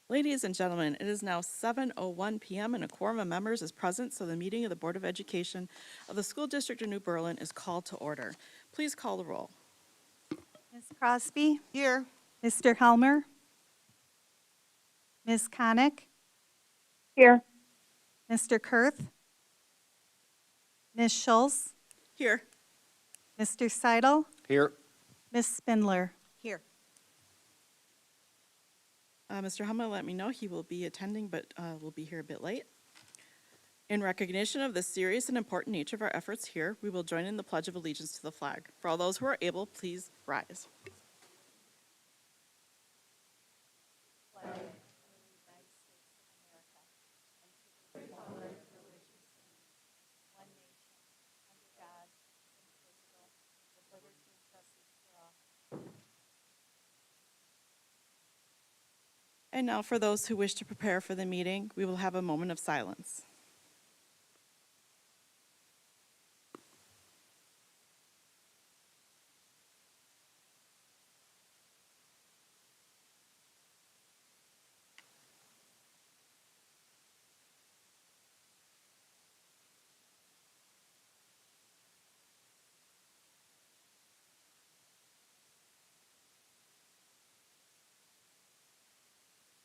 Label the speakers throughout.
Speaker 1: Ladies and gentlemen, it is now 7:01 p.m. and a quorum of members is present, so the meeting of the Board of Education of the School District of New Berlin is called to order. Please call the roll.
Speaker 2: Ms. Crosby?
Speaker 3: Here.
Speaker 2: Mr. Helmer? Ms. Connick?
Speaker 3: Here.
Speaker 2: Mr. Kurth? Ms. Schulz?
Speaker 1: Here.
Speaker 2: Mr. Seidel?
Speaker 4: Here.
Speaker 2: Ms. Spindler?
Speaker 3: Here.
Speaker 1: Mr. Hummel let me know he will be attending, but will be here a bit late. In recognition of the serious and important nature of our efforts here, we will join in the Pledge of Allegiance to the flag. For all those who are able, please rise. And now for those who wish to prepare for the meeting, we will have a moment of silence.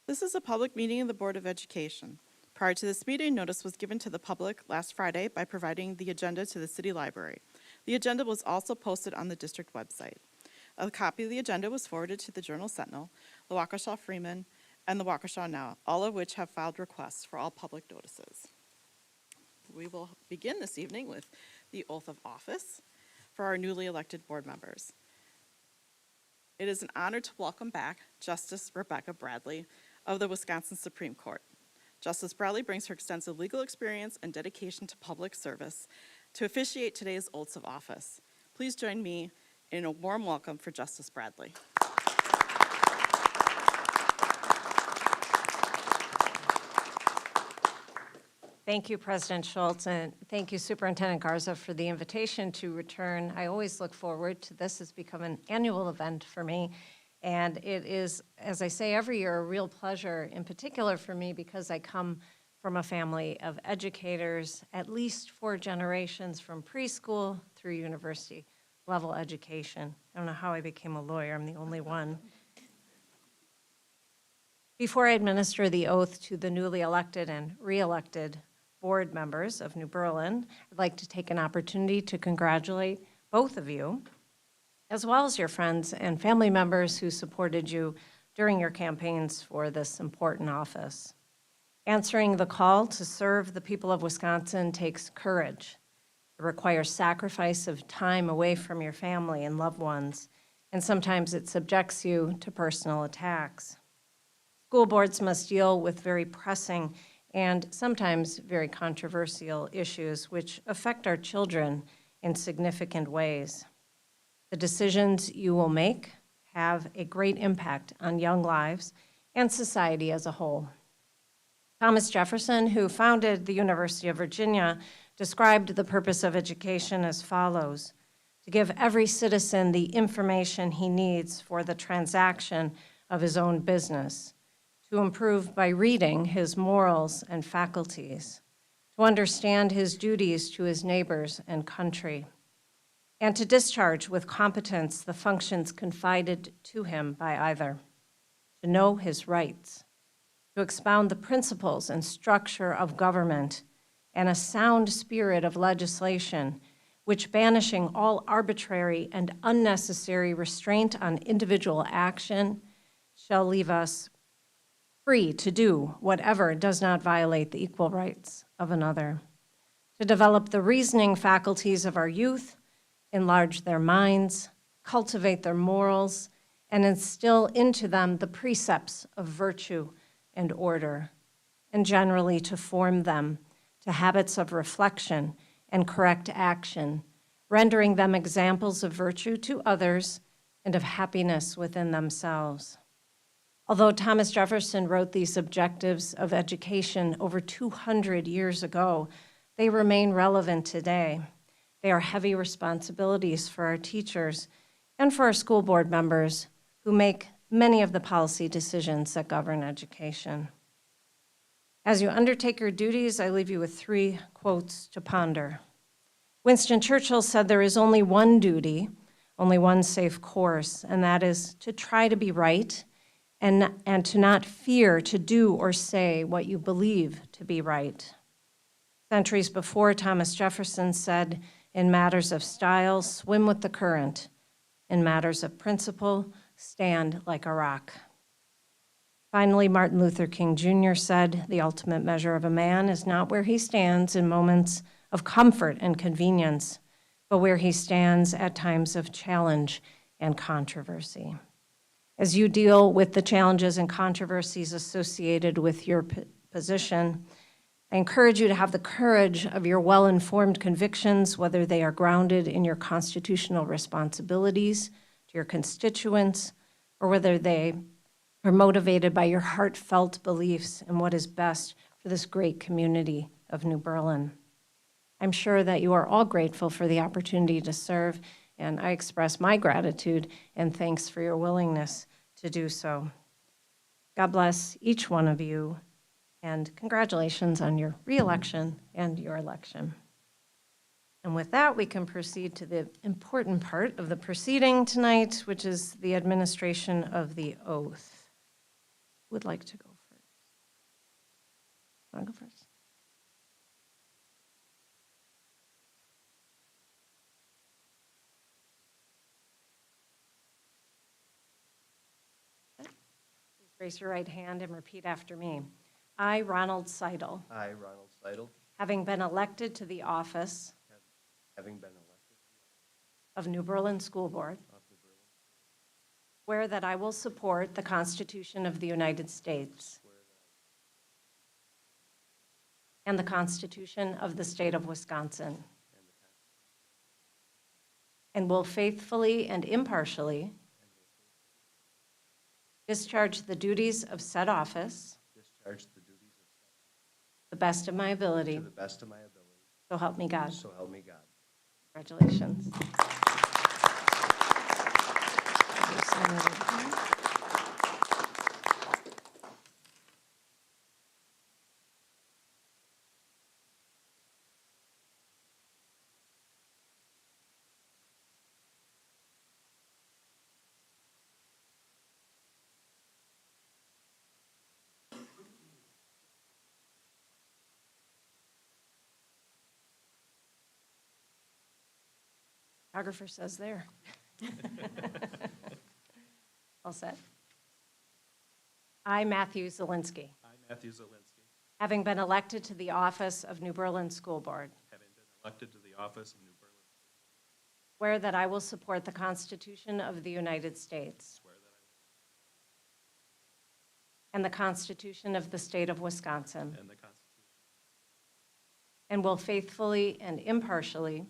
Speaker 1: This is a public meeting of the Board of Education. Prior to this meeting, notice was given to the public last Friday by providing the agenda to the City Library. The agenda was also posted on the district website. A copy of the agenda was forwarded to the Journal Sentinel, the Waukesha Freeman, and the Waukesha Now, all of which have filed requests for all public notices. We will begin this evening with the oath of office for our newly elected board members. It is an honor to welcome back Justice Rebecca Bradley of the Wisconsin Supreme Court. Justice Bradley brings her extensive legal experience and dedication to public service to officiate today's oaths of office. Please join me in a warm welcome for Justice Bradley.
Speaker 5: Thank you, President Schultz, and thank you, Superintendent Garza, for the invitation to return. I always look forward to this. It's become an annual event for me, and it is, as I say every year, a real pleasure, in particular for me, because I come from a family of educators, at least 4 generations from preschool through university level education. I don't know how I became a lawyer. I'm the only one. Before I administer the oath to the newly elected and re-elected board members of New Berlin, I'd like to take an opportunity to congratulate both of you, as well as your friends and family members who supported you during your campaigns for this important office. Answering the call to serve the people of Wisconsin takes courage. It requires sacrifice of time away from your family and loved ones, and sometimes it subjects you to personal attacks. School boards must deal with very pressing and sometimes very controversial issues which affect our children in significant ways. The decisions you will make have a great impact on young lives and society as a whole. Thomas Jefferson, who founded the University of Virginia, described the purpose of education as follows: to give every citizen the information he needs for the transaction of his own business, to improve by reading his morals and faculties, to understand his duties to his neighbors and country, and to discharge with competence the functions confided to him by either, to know his rights, to expound the principles and structure of government and a sound spirit of legislation, which, banishing all arbitrary and unnecessary restraint on individual action, shall leave us free to do whatever does not violate the equal rights of another, to develop the reasoning faculties of our youth, enlarge their minds, cultivate their morals, and instill into them the precepts of virtue and order, and generally to form them to habits of reflection and correct action, rendering them examples of virtue to others and of happiness within themselves. Although Thomas Jefferson wrote these objectives of education over 200 years ago, they remain relevant today. They are heavy responsibilities for our teachers and for our school board members who make many of the policy decisions that govern education. As you undertake your duties, I leave you with 3 quotes to ponder. Winston Churchill said there is only one duty, only one safe course, and that is to try to be right and to not fear to do or say what you believe to be right. Centuries before, Thomas Jefferson said, in matters of style, swim with the current. In matters of principle, stand like a rock. Finally, Martin Luther King Jr. said, the ultimate measure of a man is not where he stands in moments of comfort and convenience, but where he stands at times of challenge and controversy. As you deal with the challenges and controversies associated with your position, I encourage you to have the courage of your well-informed convictions, whether they are grounded in your constitutional responsibilities to your constituents, or whether they are motivated by your heartfelt beliefs in what is best for this great community of New Berlin. I'm sure that you are all grateful for the opportunity to serve, and I express my gratitude and thanks for your willingness to do so. God bless each one of you, and congratulations on your re-election and your election. And with that, we can proceed to the important part of the proceeding tonight, which is the administration of the oath. Who would like to go first? Want to go first? Please raise your right hand and repeat after me. I, Ronald Seidel,
Speaker 3: I, Ronald Seidel,
Speaker 5: having been elected to the office
Speaker 3: having been elected
Speaker 5: of New Berlin School Board,
Speaker 3: of New Berlin,
Speaker 5: swear that I will support the Constitution of the United States
Speaker 3: swear that
Speaker 5: and the Constitution of the State of Wisconsin,
Speaker 3: I and the
Speaker 5: and will faithfully and impartially discharge the duties of said office
Speaker 3: discharge the duties of
Speaker 5: to the best of my ability,
Speaker 3: to the best of my ability,
Speaker 5: so help me God.
Speaker 3: so help me God.
Speaker 5: Congratulations. Photographer says there. All set. I, Matthew Zielinski,
Speaker 4: I, Matthew Zielinski,
Speaker 5: having been elected to the office of New Berlin School Board,
Speaker 4: having been elected to the office of New Berlin,
Speaker 5: swear that I will support the Constitution of the United States
Speaker 4: swear that I
Speaker 5: and the Constitution of the State of Wisconsin,
Speaker 4: will, and the Constitution,
Speaker 5: and will faithfully and impartially
Speaker 4: and will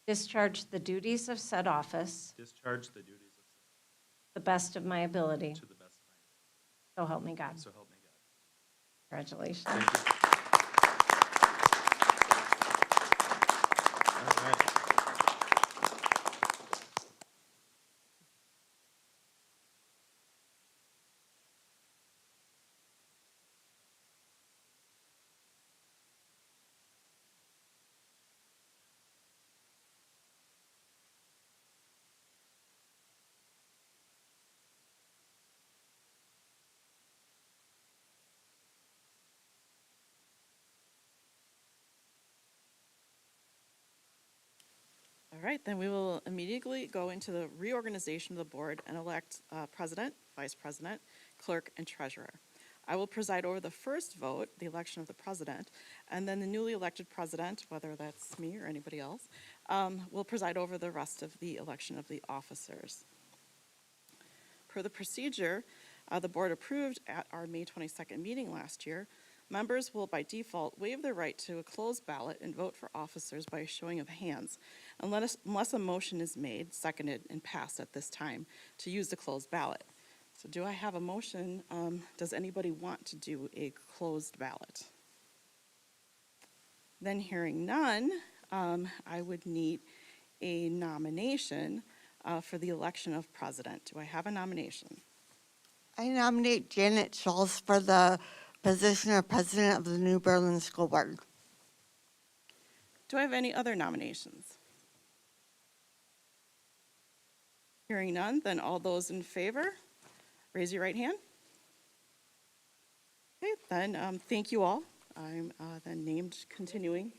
Speaker 5: discharge the duties of said office
Speaker 4: discharge the duties of
Speaker 5: to the best of my ability,
Speaker 4: to the best of my
Speaker 5: so help me God.
Speaker 4: ability. So help me God.
Speaker 5: Congratulations.
Speaker 4: Thank you. All right.
Speaker 1: All right, then we will immediately go into the reorganization of the board and elect president, vice president, clerk, and treasurer. I will preside over the first vote, the election of the president, and then the newly elected president, whether that's me or anybody else, will preside over the rest of the election of the officers. Per the procedure the board approved at our May 22nd meeting last year, members will by default waive their right to a closed ballot and vote for officers by a showing of hands, unless a motion is made, seconded, and passed at this time to use the closed ballot. So do I have a motion? Does anybody want to do a closed ballot? Then hearing none, I would need a nomination for the election of president. Do I have a nomination?
Speaker 6: I nominate Janet Schultz for the position of president of the New Berlin School Board.
Speaker 1: Do I have any other nominations? Hearing none, then all those in favor, raise your right hand. Okay, then, thank you all. I'm then named continuing.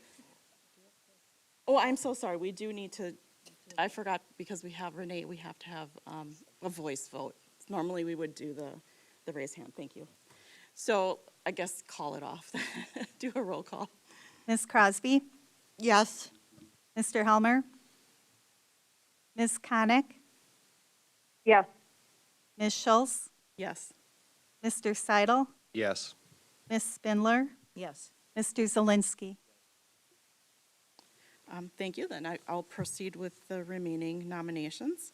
Speaker 1: Oh, I'm so sorry, we do need to, I forgot, because we have Renee, we have to have a voice vote. Normally, we would do the raise hand, thank you. So I guess call it off, do a roll call.
Speaker 2: Ms. Crosby,
Speaker 6: Yes.
Speaker 2: Mr. Helmer, Ms. Konick,
Speaker 7: Yes.
Speaker 2: Ms. Schultz,
Speaker 1: Yes.
Speaker 2: Mr. Seidel,
Speaker 3: Yes.
Speaker 2: Ms. Spindler,
Speaker 5: Yes.
Speaker 2: Mr. Zelinski.
Speaker 1: Thank you, then I'll proceed with the remaining nominations.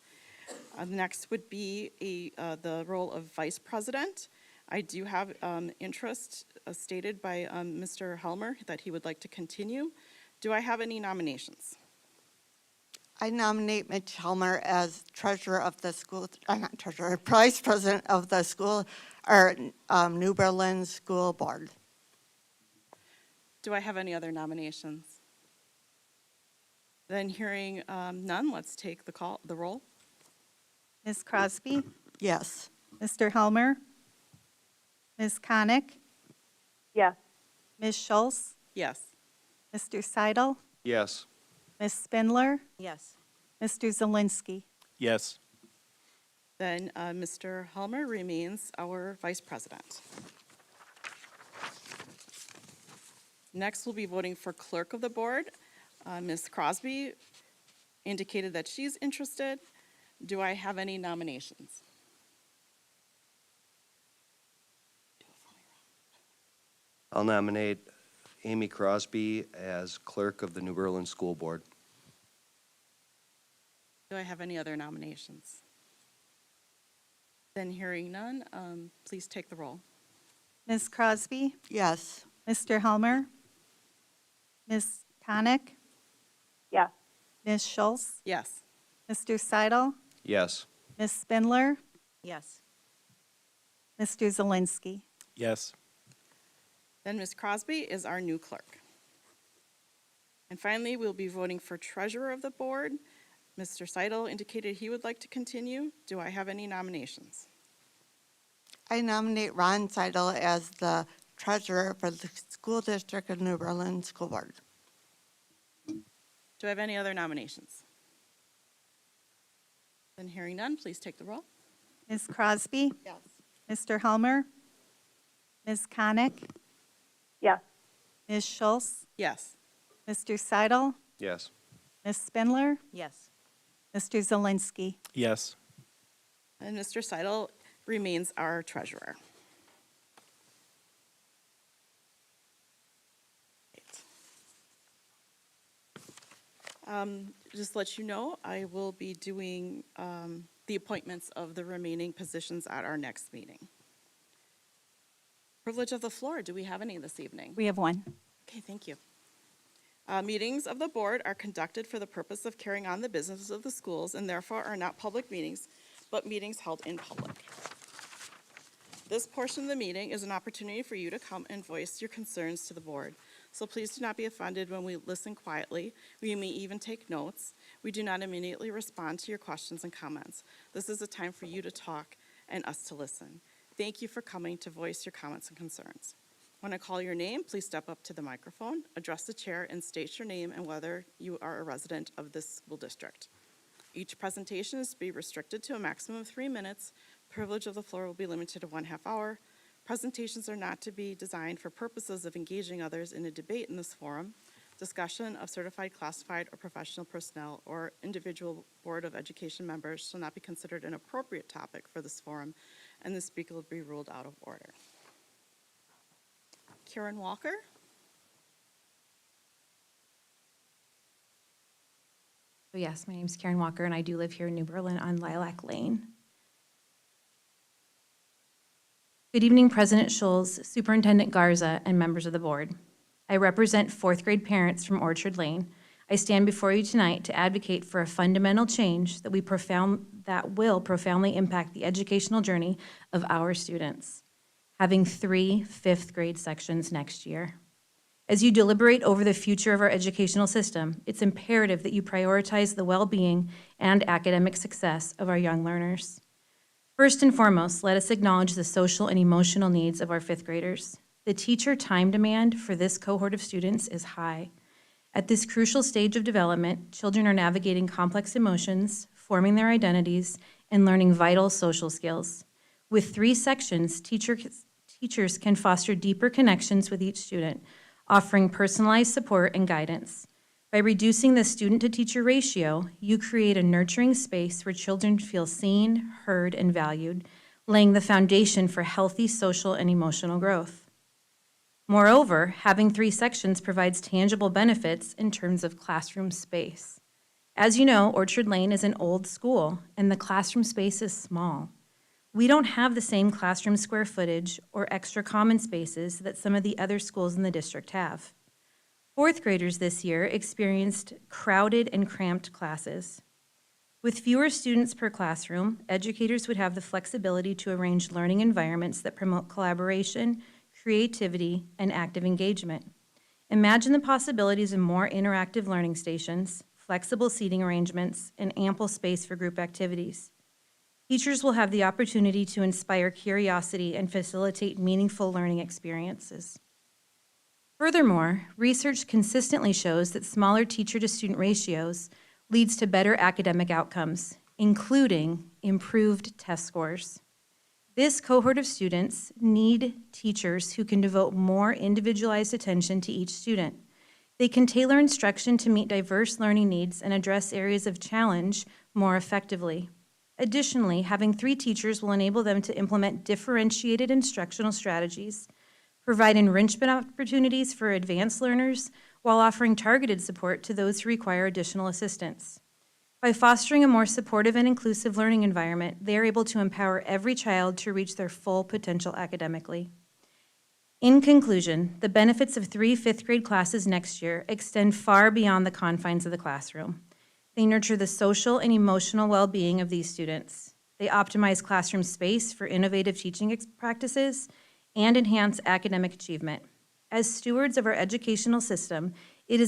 Speaker 1: Next would be the role of vice president. I do have interest stated by Mr. Helmer that he would like to continue. Do I have any nominations?
Speaker 6: I nominate Mitch Helmer as treasurer of the school, not treasurer, vice president of the school, or New Berlin School Board.
Speaker 1: Do I have any other nominations? Then hearing none, let's take the roll.
Speaker 2: Ms. Crosby,
Speaker 6: Yes.
Speaker 2: Mr. Helmer, Ms. Konick,
Speaker 7: Yes.
Speaker 2: Ms. Schultz,
Speaker 1: Yes.
Speaker 2: Mr. Seidel,
Speaker 3: Yes.
Speaker 2: Ms. Spindler,
Speaker 5: Yes.
Speaker 2: Mr. Zelinski.
Speaker 4: Yes.
Speaker 1: Then Mr. Helmer remains our vice president. Next, we'll be voting for clerk of the board. Ms. Crosby indicated that she's interested. Do I have any nominations?
Speaker 3: I'll nominate Amy Crosby as clerk of the New Berlin School Board.
Speaker 1: Do I have any other nominations? Then hearing none, please take the roll.
Speaker 2: Ms. Crosby,
Speaker 6: Yes.
Speaker 2: Mr. Helmer, Ms. Konick,
Speaker 7: Yes.
Speaker 2: Ms. Schultz,
Speaker 1: Yes.
Speaker 2: Mr. Seidel,
Speaker 3: Yes.
Speaker 2: Ms. Spindler,
Speaker 5: Yes.
Speaker 2: Mr. Zelinski.
Speaker 4: Yes.
Speaker 1: Then Ms. Crosby is our new clerk. And finally, we'll be voting for treasurer of the board. Mr. Seidel indicated he would like to continue. Do I have any nominations?
Speaker 6: I nominate Ron Seidel as the treasurer for the school district of New Berlin School Board.
Speaker 1: Do I have any other nominations? Then hearing none, please take the roll.
Speaker 2: Ms. Crosby,
Speaker 6: Yes.
Speaker 2: Mr. Helmer, Ms. Konick,
Speaker 7: Yes.
Speaker 2: Ms. Schultz,
Speaker 1: Yes.
Speaker 2: Mr. Seidel,
Speaker 3: Yes.
Speaker 2: Ms. Spindler,
Speaker 5: Yes.
Speaker 2: Mr. Zelinski.
Speaker 4: Yes.
Speaker 1: And Mr. Seidel remains our treasurer. Just to let you know, I will be doing the appointments of the remaining positions at our next meeting. Privilege of the floor, do we have any this evening?
Speaker 2: We have one.
Speaker 1: Okay, thank you. Meetings of the board are conducted for the purpose of carrying on the business of the schools and therefore are not public meetings, but meetings held in public. This portion of the meeting is an opportunity for you to come and voice your concerns to the board. So please do not be offended when we listen quietly. We may even take notes. We do not immediately respond to your questions and comments. This is a time for you to talk and us to listen. Thank you for coming to voice your comments and concerns. When I call your name, please step up to the microphone, address the chair, and state your name and whether you are a resident of this school district. Each presentation is to be restricted to a maximum of 3 minutes. Privilege of the floor will be limited to 1/2 hour. Presentations are not to be designed for purposes of engaging others in a debate in this forum. Discussion of certified, classified, or professional personnel or individual Board of Education members shall not be considered an appropriate topic for this forum, and the speaker will be ruled out of order. Karen Walker?
Speaker 8: So yes, my name is Karen Walker, and I do live here in New Berlin on Lilac Lane. Good evening, President Schulz, Superintendent Garza, and members of the board. I represent fourth grade parents from Orchard Lane. I stand before you tonight to advocate for a fundamental change that will profoundly impact the educational journey of our students, having 3 fifth-grade sections next year. As you deliberate over the future of our educational system, it's imperative that you prioritize the well-being and academic success of our young learners. First and foremost, let us acknowledge the social and emotional needs of our fifth graders. The teacher time demand for this cohort of students is high. At this crucial stage of development, children are navigating complex emotions, forming their identities, and learning vital social skills. With 3 sections, teachers can foster deeper connections with each student, offering personalized support and guidance. By reducing the student-to-teacher ratio, you create a nurturing space where children feel seen, heard, and valued, laying the foundation for healthy social and emotional growth. Moreover, having 3 sections provides tangible benefits in terms of classroom space. As you know, Orchard Lane is an old school, and the classroom space is small. We don't have the same classroom square footage or extra common spaces that some of the other schools in the district have. Fourth graders this year experienced crowded and cramped classes. With fewer students per classroom, educators would have the flexibility to arrange learning environments that promote collaboration, creativity, and active engagement. Imagine the possibilities of more interactive learning stations, flexible seating arrangements, and ample space for group activities. Teachers will have the opportunity to inspire curiosity and facilitate meaningful learning experiences. Furthermore, research consistently shows that smaller teacher-to-student ratios leads to better academic outcomes, including improved test scores. This cohort of students need teachers who can devote more individualized attention to each student. They can tailor instruction to meet diverse learning needs and address areas of challenge more effectively. Additionally, having 3 teachers will enable them to implement differentiated instructional strategies, provide enrichment opportunities for advanced learners, while offering targeted support to those who require additional assistance. By fostering a more supportive and inclusive learning environment, they are able to empower every child to reach their full potential academically. In conclusion, the benefits of 3 fifth-grade classes next year extend far beyond the confines of the classroom. They nurture the social and emotional well-being of these students. They optimize classroom space for innovative teaching practices and enhance academic achievement. As stewards of our educational system, it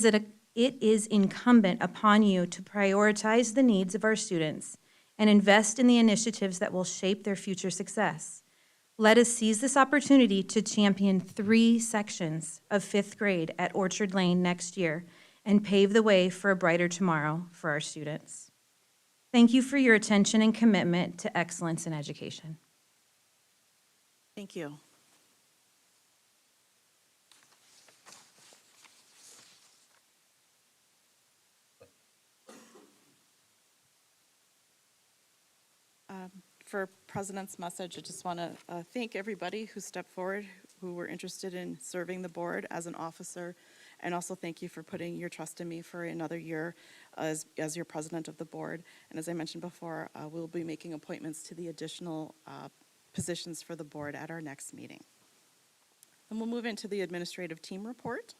Speaker 8: is incumbent upon you to prioritize the needs of our students and invest in the initiatives that will shape their future success. Let us seize this opportunity to champion 3 sections of 5th grade at Orchard Lane next year and pave the way for a brighter tomorrow for our students. Thank you for your attention and commitment to excellence in education.
Speaker 1: Thank you. For President's message, I just want to thank everybody who stepped forward, who were interested in serving the board as an officer, and also thank you for putting your trust in me for another year as your president of the board. And as I mentioned before, we'll be making appointments to the additional positions for the board at our next meeting. Then we'll move into the administrative team report.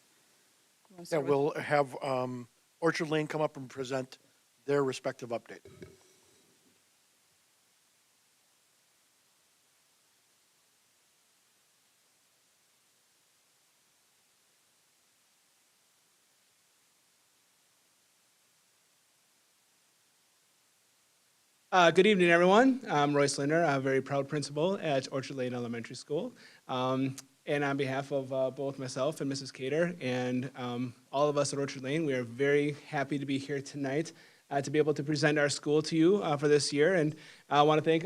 Speaker 1: You wanna
Speaker 9: Yeah,
Speaker 1: start with-
Speaker 9: we'll have Orchard Lane come up and present their respective update.
Speaker 10: Good evening, everyone. I'm Royce Linder. I'm a very proud principal at Orchard Lane Elementary School. And on behalf of both myself and Mrs. Cater and all of us at Orchard Lane, we are very happy to be here tonight to be able to present our school to you for this year. And I want to thank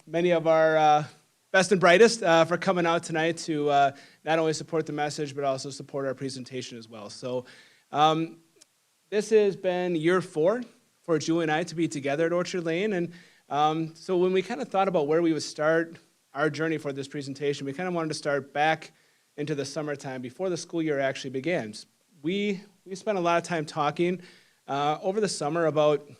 Speaker 10: many of our best and brightest for coming out tonight to not only support the message, but also support our presentation as well. So this has been year 4 for Julie and I to be together at Orchard Lane. And so when we kind of thought about where we would start our journey for this presentation, we kind of wanted to start back into the summertime before the school year actually began. We spent a lot of time talking over the summer about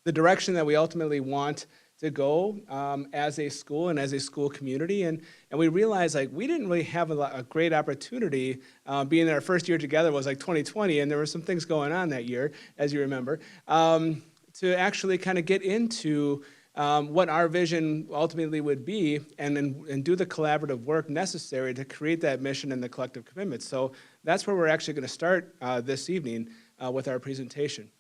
Speaker 10: the direction that we ultimately want to go as a school and as a school community. And we realized like we didn't really have a great opportunity, being that our first year together was like 2020, and there were some things going on that year, as you remember, to actually kind of get into what our vision ultimately would be and do the collaborative work necessary to create that mission and the collective commitment. So that's where we're actually going to start this evening with our presentation.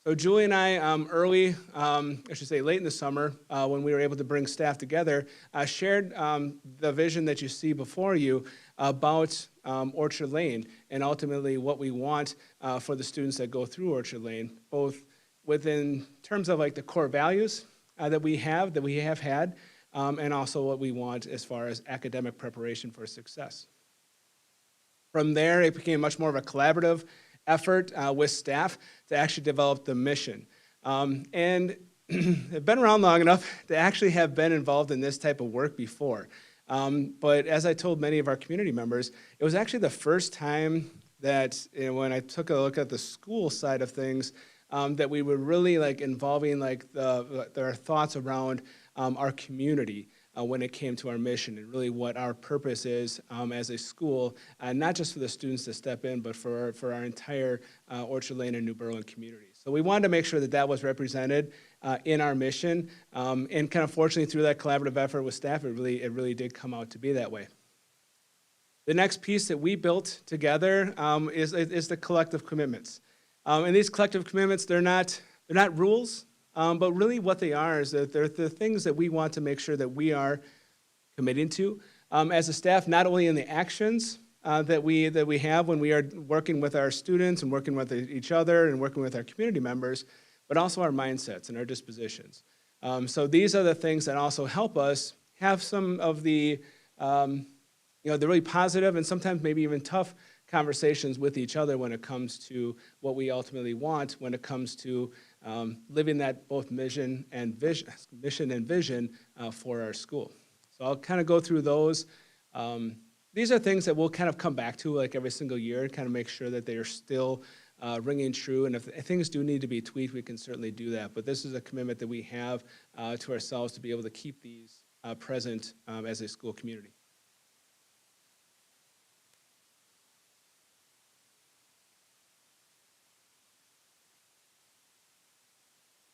Speaker 10: So Julie and I, late in the summer, when we were able to bring staff together, shared the vision that you see before you about Orchard Lane and ultimately what we want for the students that go through Orchard Lane, both within terms of like the core values that we have had, and also what we want as far as academic preparation for success. From there, it became much more of a collaborative effort with staff to actually develop the mission. And I've been around long enough to actually have been involved in this type of work before. But as I told many of our community members, it was actually the first time that when I took a look at the school side of things, that we were really like involving like our thoughts around our community when it came to our mission and really what our purpose is as a school, not just for the students to step in, but for our entire Orchard Lane and New Berlin community. So we wanted to make sure that that was represented in our mission, and kind of fortunately through that collaborative effort with staff, it really did come out to be that way. The next piece that we built together is the collective commitments. And these collective commitments, they're not rules, but really what they are is that they're the things that we want to make sure that we are committing to as a staff, not only in the actions that we have when we are working with our students and working with each other and working with our community members, but also our mindsets and our dispositions. So these are the things that also help us have some of the the really positive and sometimes maybe even tough conversations with each other when it comes to what we ultimately want, when it comes to living that both mission and vision for our school. So I'll kind of go through those. These are things that we'll kind of come back to like every single year and kind of make sure that they are still ringing true. And if things do need to be tweaked, we can certainly do that. But this is a commitment that we have to ourselves to be able to keep these present as a school community.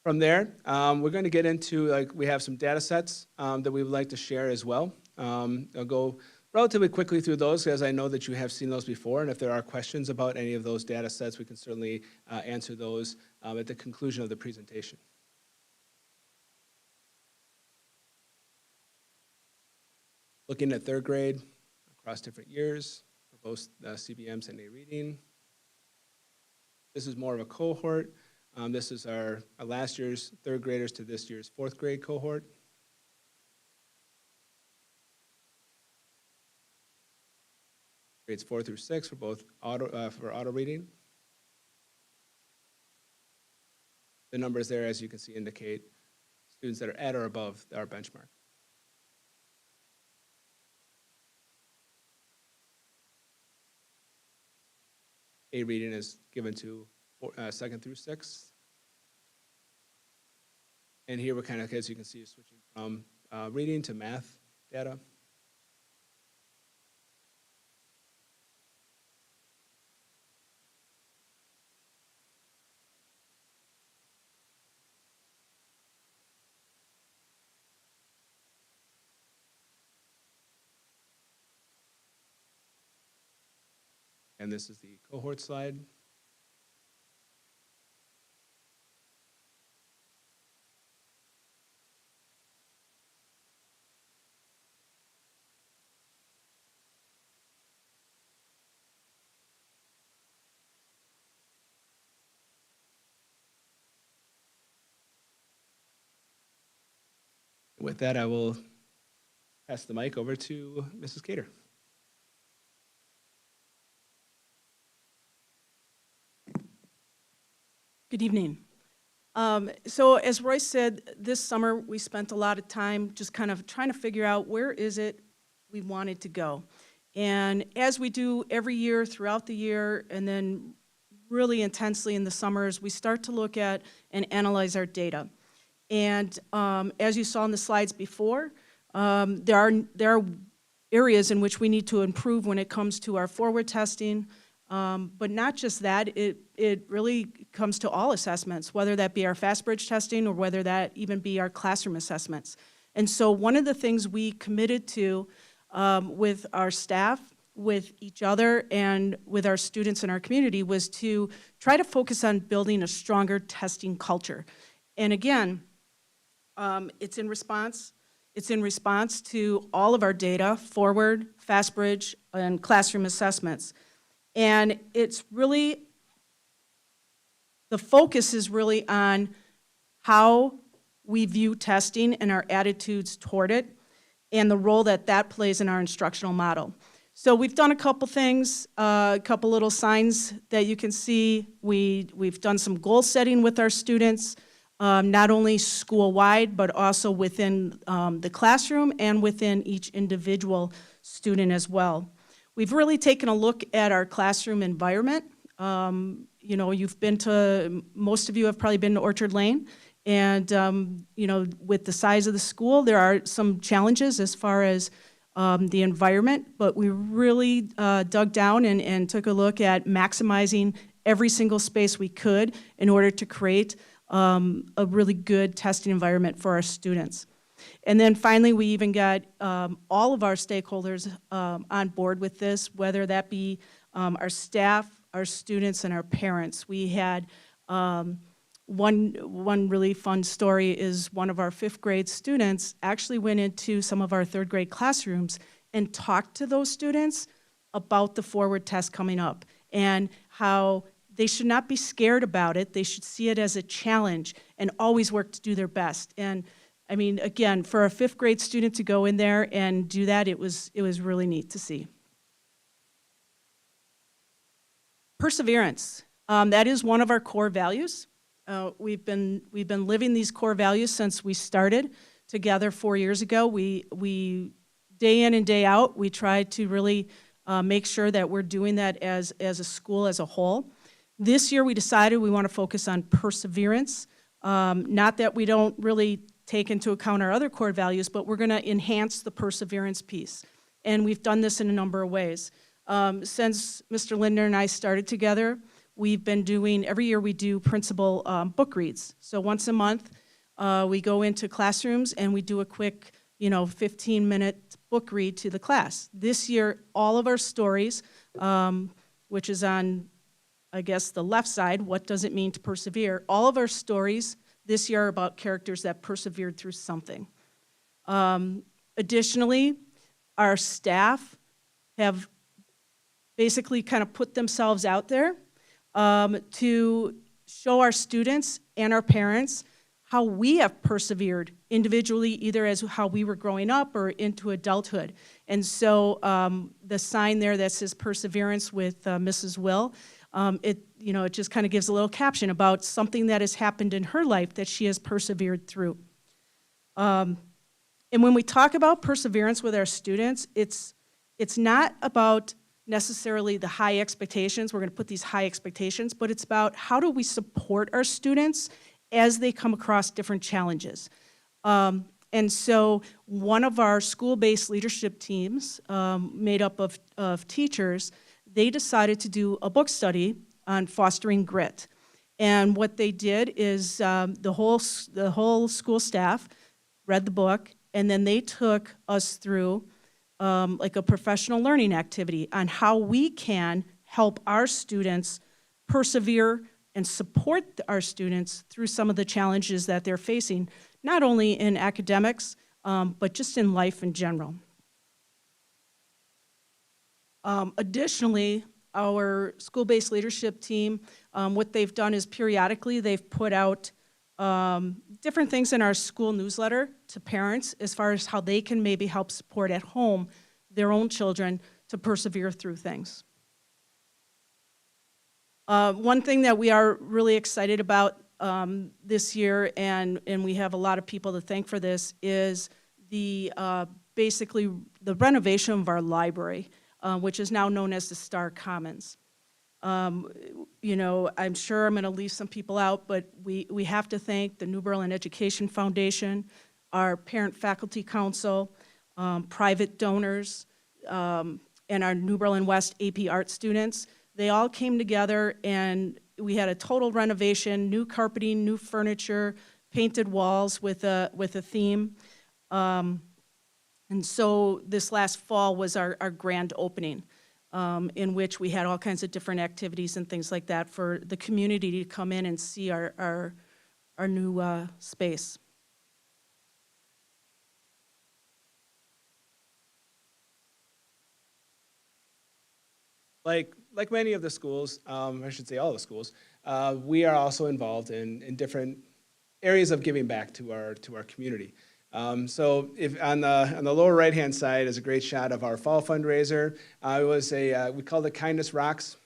Speaker 10: From there, we're going to get into, we have some data sets that we would like to share as well. I'll go relatively quickly through those as I know that you have seen those before, and if there are questions about any of those data sets, we can certainly answer those at the conclusion of the presentation. Looking at third grade across different years for both CBMs and A reading. This is more of a cohort. This is our last year's third graders to this year's fourth grade cohort. Grades 4 through 6 for both auto reading. The numbers there, as you can see, indicate students that are at or above our benchmark. A reading is given to 2nd through 6th. And here we're kind of, as you can see, switching from reading to math data. And this is the cohort slide. With that, I will pass the mic over to Mrs. Cater.
Speaker 11: Good evening. So as Royce said, this summer we spent a lot of time just kind of trying to figure out where is it we wanted to go. And as we do every year throughout the year and then really intensely in the summers, we start to look at and analyze our data. And as you saw in the slides before, there are areas in which we need to improve when it comes to our forward testing. But not just that, it really comes to all assessments, whether that be our FastBridge testing or whether that even be our classroom assessments. And so one of the things we committed to with our staff, with each other, and with our students in our community was to try to focus on building a stronger testing culture. And again, it's in response to all of our data, Forward, FastBridge, and classroom assessments. And it's really, the focus is really on how we view testing and our attitudes toward it and the role that that plays in our instructional model. So we've done a couple things, a couple little signs that you can see. We've done some goal setting with our students, not only school-wide, but also within the classroom and within each individual student as well. We've really taken a look at our classroom environment. You know, most of you have probably been to Orchard Lane, and you know, with the size of the school, there are some challenges as far as the environment, but we really dug down and took a look at maximizing every single space we could in order to create a really good testing environment for our students. And then finally, we even got all of our stakeholders on board with this, whether that be our staff, our students, and our parents. We had one really fun story is one of our 5th grade students actually went into some of our 3rd grade classrooms and talked to those students about the forward test coming up and how they should not be scared about it. They should see it as a challenge and always work to do their best. And I mean, again, for a 5th grade student to go in there and do that, it was really neat to see. Perseverance, that is one of our core values. We've been living these core values since we started together 4 years ago. We day in and day out, we try to really make sure that we're doing that as a school as a whole. This year we decided we want to focus on perseverance. Not that we don't really take into account our other core values, but we're going to enhance the perseverance piece. And we've done this in a number of ways. Since Mr. Lindner and I started together, we've been doing, every year we do principal book reads. So once a month, we go into classrooms and we do a quick, 15-minute book read to the class. This year, all of our stories, which is on, I guess, the left side, what does it mean to persevere? All of our stories this year are about characters that persevered through something. Additionally, our staff have basically kind of put themselves out there to show our students and our parents how we have persevered individually, either as how we were growing up or into adulthood. And so the sign there that says perseverance with Mrs. Will, it just kind of gives a little caption about something that has happened in her life that she has persevered through. And when we talk about perseverance with our students, it's not about necessarily the high expectations. We're going to put these high expectations, but it's about how do we support our students as they come across different challenges. And so one of our school-based leadership teams, made up of teachers, they decided to do a book study on fostering grit. And what they did is the whole school staff read the book, and then they took us through like a professional learning activity on how we can help our students persevere and support our students through some of the challenges that they're facing, not only in academics, but just in life in general. Additionally, our school-based leadership team, what they've done is periodically they've put out different things in our school newsletter to parents as far as how they can maybe help support at home their own children to persevere through things. One thing that we are really excited about this year, and we have a lot of people to thank for this, is the basically the renovation of our library, which is now known as the Star Commons. You know, I'm sure I'm going to leave some people out, but we have to thank the New Berlin Education Foundation, our Parent-Faculty Council, private donors, and our New Berlin West AP Art students. They all came together, and we had a total renovation, new carpeting, new furniture, painted walls with a theme. And so this last fall was our grand opening, in which we had all kinds of different activities and things like that for the community to come in and see our new space.
Speaker 10: Like many of the schools, I should say all the schools, we are also involved in different areas of giving back to our community. So if on the lower right-hand side is a great shot of our fall fundraiser. It was we called it Kindness Rocks.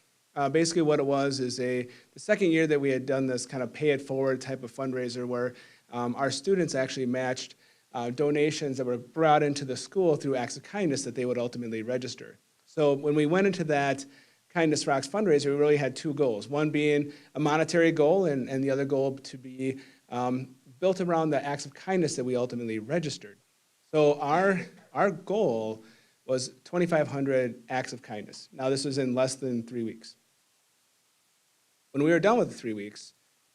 Speaker 10: Basically what it was is the second year that we had done this kind of pay it forward type of fundraiser where our students actually matched donations that were brought into the school through acts of kindness that they would ultimately register. So when we went into that Kindness Rocks fundraiser, we really had two goals. One being a monetary goal and the other goal to be built around the acts of kindness that we ultimately registered. So our goal was 2,500 acts of kindness. Now this was in less than 3 weeks. When we were done with the 3 weeks,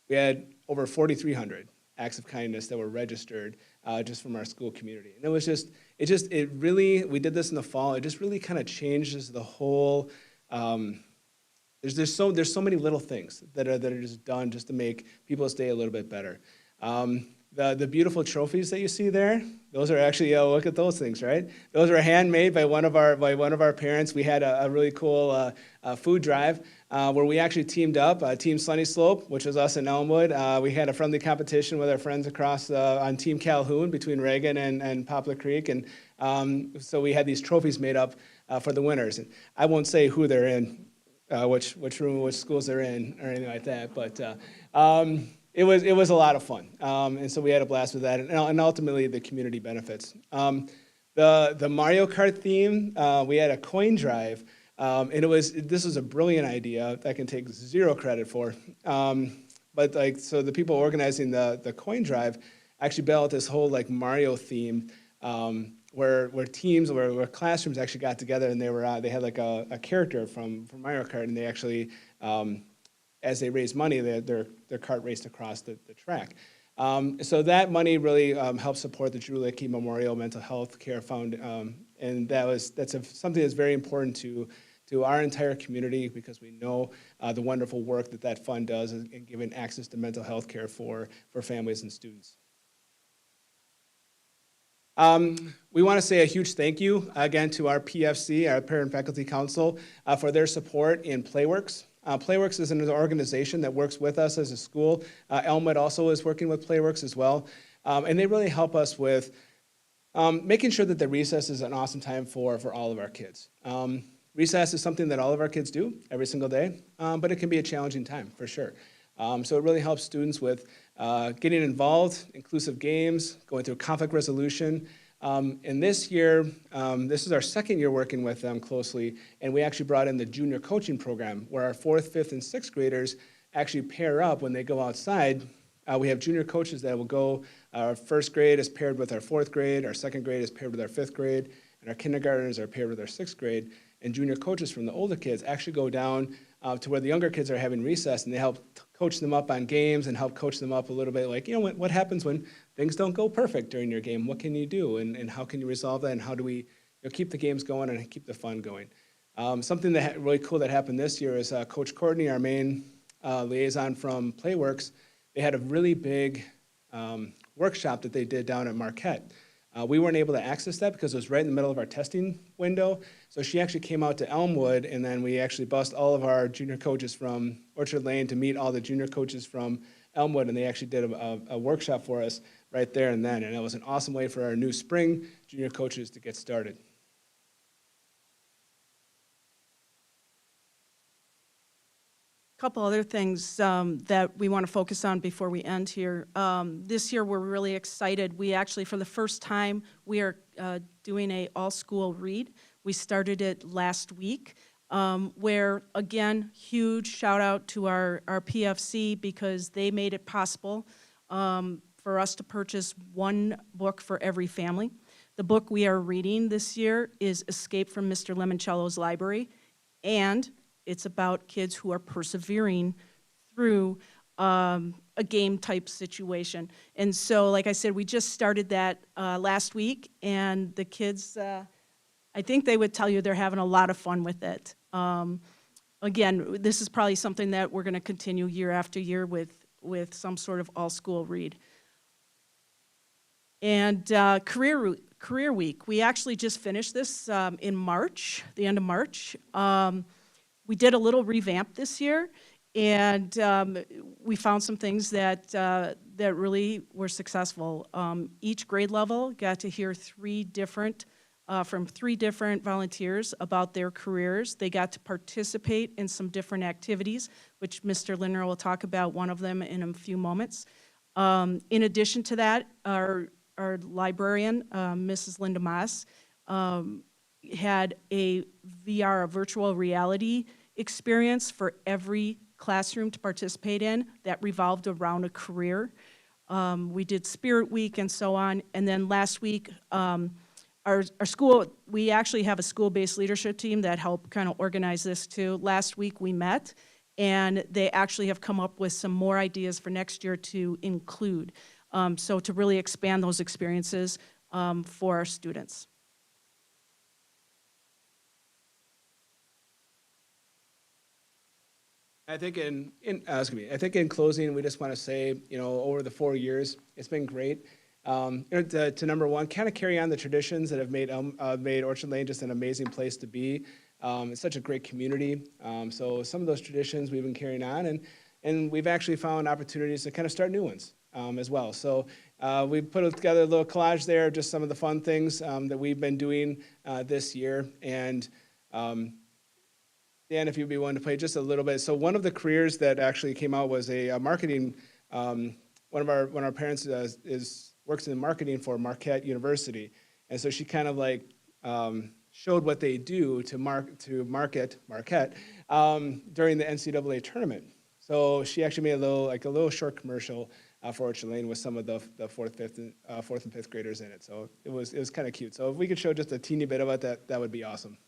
Speaker 10: we had over 4,300 acts of kindness that were registered just from our school community. And it really, we did this in the fall, it just really kind of changes the whole, there's so many little things that are just done just to make people's day a little bit better. The beautiful trophies that you see there, those are actually, look at those things, right? Those are handmade by one of our parents. We had a really cool food drive where we actually teamed up, Team Sunny Slope, which was us in Elmwood. We had a friendly competition with our friends across on Team Calhoun between Reagan and Poplar Creek. And so we had these trophies made up for the winners. And I won't say who they're in, which room, which schools they're in, or anything like that. But it was a lot of fun, and so we had a blast with that, and ultimately the community benefits. The Mario Kart theme, we had a coin drive, and this was a brilliant idea that I can take zero credit for. But so the people organizing the coin drive actually built this whole Mario theme, where classrooms actually got together and they had a character from Mario Kart, and they actually as they raised money, their cart raced across the track. So that money really helped support the Drew Lickey Memorial Mental Health Care Fund, and that's something that's very important to our entire community because we know the wonderful work that fund does in giving access to mental health care for families and students. We want to say a huge thank you again to our PFC, our Parent Faculty Council, for their support in PlayWorks. PlayWorks is an organization that works with us as a school. Elmwood also is working with PlayWorks as well. And they really help us with making sure that the recess is an awesome time for all of our kids. Recess is something that all of our kids do every single day, but it can be a challenging time for sure. So it really helps students with getting involved, inclusive games, going through conflict resolution. And this year, this is our second year working with them closely, and we actually brought in the junior coaching program where our 4th, 5th, and 6th graders actually pair up when they go outside. We have junior coaches that will go, our 1st grade is paired with our 4th grade, our 2nd grade is paired with our 5th grade, and our kindergartners are paired with our 6th grade. And junior coaches from the older kids actually go down to where the younger kids are having recess, and they help coach them up on games and help coach them up a little bit what happens when things don't go perfect during your game? What can you do, and how can you resolve that, and how do we keep the games going and keep the fun going? Something that really cool that happened this year is Coach Courtney, our main liaison from PlayWorks, they had a really big workshop that they did down at Marquette. We weren't able to access that because it was right in the middle of our testing window. So she actually came out to Elmwood, and then we actually bussed all of our junior coaches from Orchard Lane to meet all the junior coaches from Elmwood, and they actually did a workshop for us right there and then. And it was an awesome way for our new spring junior coaches to get started.
Speaker 11: Couple other things that we want to focus on before we end here. This year, we're really excited. We actually, for the first time, we are doing a all-school read. We started it last week. where, again, huge shout out to our PFC because they made it possible for us to purchase one book for every family. The book we are reading this year is Escape from Mr. Limoncello's Library, and it's about kids who are persevering through a game-type situation. And so, like I said, we just started that last week, and the kids, I think they would tell you they're having a lot of fun with it. Again, this is probably something that we're going to continue year after year with some sort of all-school read. And Career Week, we actually just finished this in March, the end of March. We did a little revamp this year, and we found some things that really were successful. Each grade level got to hear from three different volunteers about their careers. They got to participate in some different activities, which Mr. Lindner will talk about one of them in a few moments. In addition to that, our librarian, Mrs. Linda Moss, had a VR, a virtual reality experience for every classroom to participate in that revolved around a career. We did Spirit Week and so on. And then last week, our school, we actually have a school-based leadership team that helped kind of organize this too. Last week we met, and they actually have come up with some more ideas for next year to include. So to really expand those experiences for our students.
Speaker 10: I think I think in closing, we just want to say, over the 4 years, it's been great. To number one, kind of carry on the traditions that have made Orchard Lane just an amazing place to be. It's such a great community. So some of those traditions we've been carrying on, and we've actually found opportunities to kind of start new ones as well. So we put together a little collage there of just some of the fun things that we've been doing this year. And Dan, if you'd be willing to play just a little bit. So one of the careers that actually came out was a marketing. One of our parents works in marketing for Marquette University, and so she kind of showed what they do to market Marquette during the NCAA tournament. So she actually made a little short commercial for Orchard Lane with some of the fourth and fifth graders in it. So it was kind of cute. So if we could show just a teeny bit of it, that would be awesome.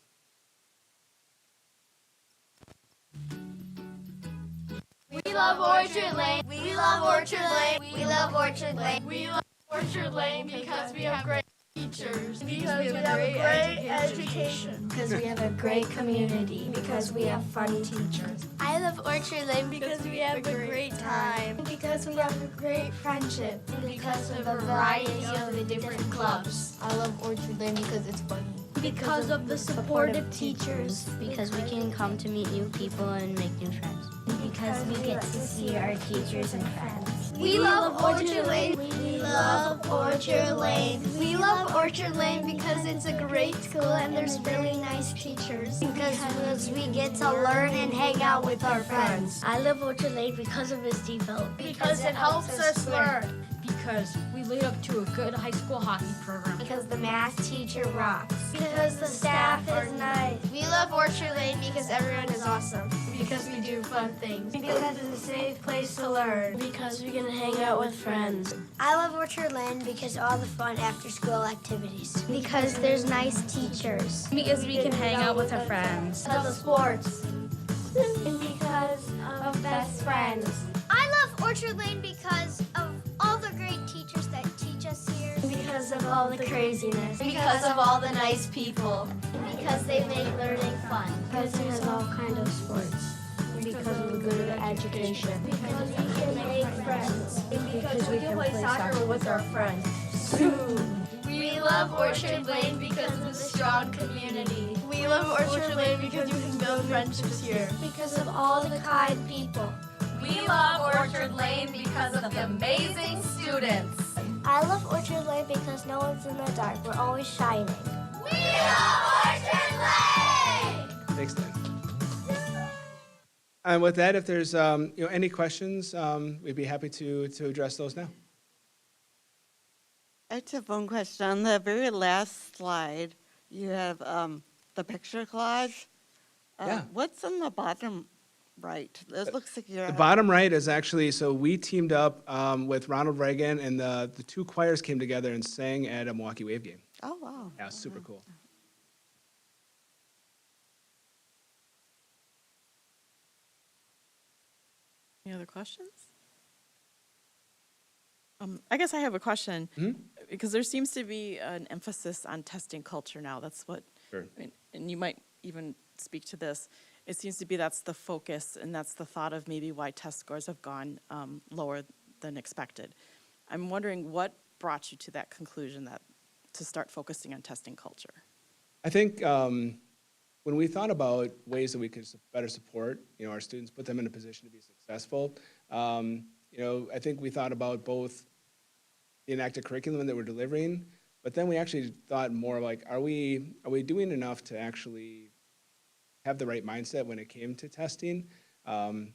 Speaker 12: We love Orchard Lane. We love Orchard Lane. We love Orchard Lane. We love Orchard Lane because we have great teachers. Because we have a great education.
Speaker 13: Because we have a great community. Because we have fun teachers.
Speaker 12: I love Orchard Lane because we have a great time.
Speaker 13: Because we have a great friendship.
Speaker 12: Because of a variety of the different clubs.
Speaker 13: I love Orchard Lane because it's funny.
Speaker 12: Because of the supportive teachers.
Speaker 13: Because we can come to meet new people and make new friends. Because we get to see our teachers and friends.
Speaker 12: We love Orchard Lane. We love Orchard Lane. We love Orchard Lane because it's a great school and there's really nice teachers.
Speaker 13: Because we get to learn and hang out with our friends.
Speaker 12: I love Orchard Lane because of Miss Devo.
Speaker 13: Because it helps us learn.
Speaker 14: Because we lead up to a good high school hockey program.
Speaker 13: Because the math teacher rocks.
Speaker 12: Because the staff is nice.
Speaker 13: We love Orchard Lane because everyone is awesome.
Speaker 12: Because we do fun things.
Speaker 13: Because it's a safe place to learn.
Speaker 12: Because we can hang out with friends.
Speaker 13: I love Orchard Lane because all the fun after-school activities. Because there's nice teachers.
Speaker 14: Because we can hang out with our friends.
Speaker 12: Because of sports.
Speaker 13: And because of best friends.
Speaker 12: I love Orchard Lane because of all the great teachers that teach us here.
Speaker 13: Because of all the craziness.
Speaker 12: Because of all the nice people. Because they make learning fun.
Speaker 13: Because there's all kinds of sports. Because of a good education.
Speaker 12: Because we can make friends.
Speaker 13: Because we can play soccer with our friends.
Speaker 12: We love Orchard Lane because of the strong community.
Speaker 13: We love Orchard Lane because you can build friendships here.
Speaker 12: Because of all the kind people.
Speaker 14: We love Orchard Lane because of the amazing students.
Speaker 13: I love Orchard Lane because no one's in the dark. We're always shining.
Speaker 12: We love Orchard Lane!
Speaker 10: Thanks, Dan. And with that, if there's any questions, we'd be happy to address those now.
Speaker 6: I just have one question. On the very last slide, you have the picture collage.
Speaker 10: Yeah.
Speaker 6: What's in the bottom right? It looks like you're.
Speaker 10: The bottom right is actually, so we teamed up with Ronald Reagan, and the two choirs came together and sang at a Milwaukee Wave game.
Speaker 6: Oh, wow.
Speaker 10: Yeah, it was super cool.
Speaker 1: Any other questions? I guess I have a question, because there seems to be an emphasis on testing culture now. That's what,
Speaker 10: Sure.
Speaker 1: I mean, and you might even speak to this. It seems to be that's the focus, and that's the thought of maybe why test scores have gone lower than expected. I'm wondering what brought you to that conclusion that to start focusing on testing culture?
Speaker 10: I think when we thought about ways that we could better support, our students, put them in a position to be successful, I think we thought about both the enacted curriculum that we're delivering, but then we actually thought more like, are we doing enough to actually have the right mindset when it came to testing? I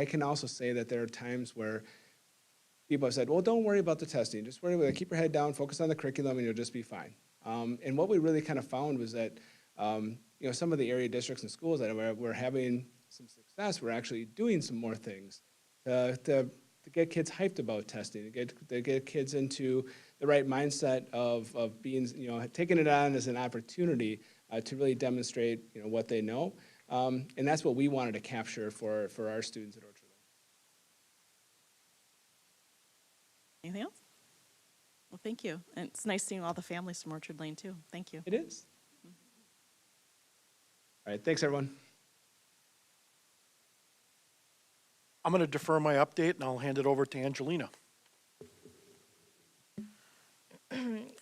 Speaker 10: can also say that there are times where people have said, well, don't worry about the testing. Just worry about it. Keep your head down, focus on the curriculum, and you'll just be fine. And what we really kind of found was that, some of the area districts and schools that were having some success were actually doing some more things to get kids hyped about testing, to get kids into the right mindset of being, taking it on as an opportunity to really demonstrate, what they know. And that's what we wanted to capture for our students at Orchard Lane.
Speaker 1: Anything else? Well, thank you. And it's nice seeing all the families from Orchard Lane, too. Thank you.
Speaker 10: It is. All right, thanks, everyone.
Speaker 9: I'm going to defer my update, and I'll hand it over to Angelina.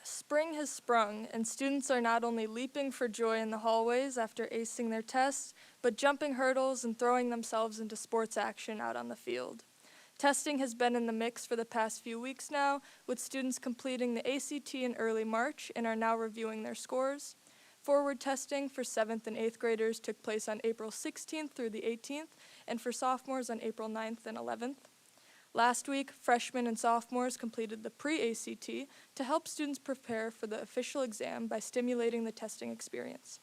Speaker 15: Spring has sprung, and students are not only leaping for joy in the hallways after acing their tests, but jumping hurdles and throwing themselves into sports action out on the field. Testing has been in the mix for the past few weeks now, with students completing the ACT in early March and are now reviewing their scores. Forward testing for 7th and 8th graders took place on April 16th through the 18th, and for sophomores on April 9th and 11th. Last week, freshmen and sophomores completed the pre-ACT to help students prepare for the official exam by stimulating the testing experience.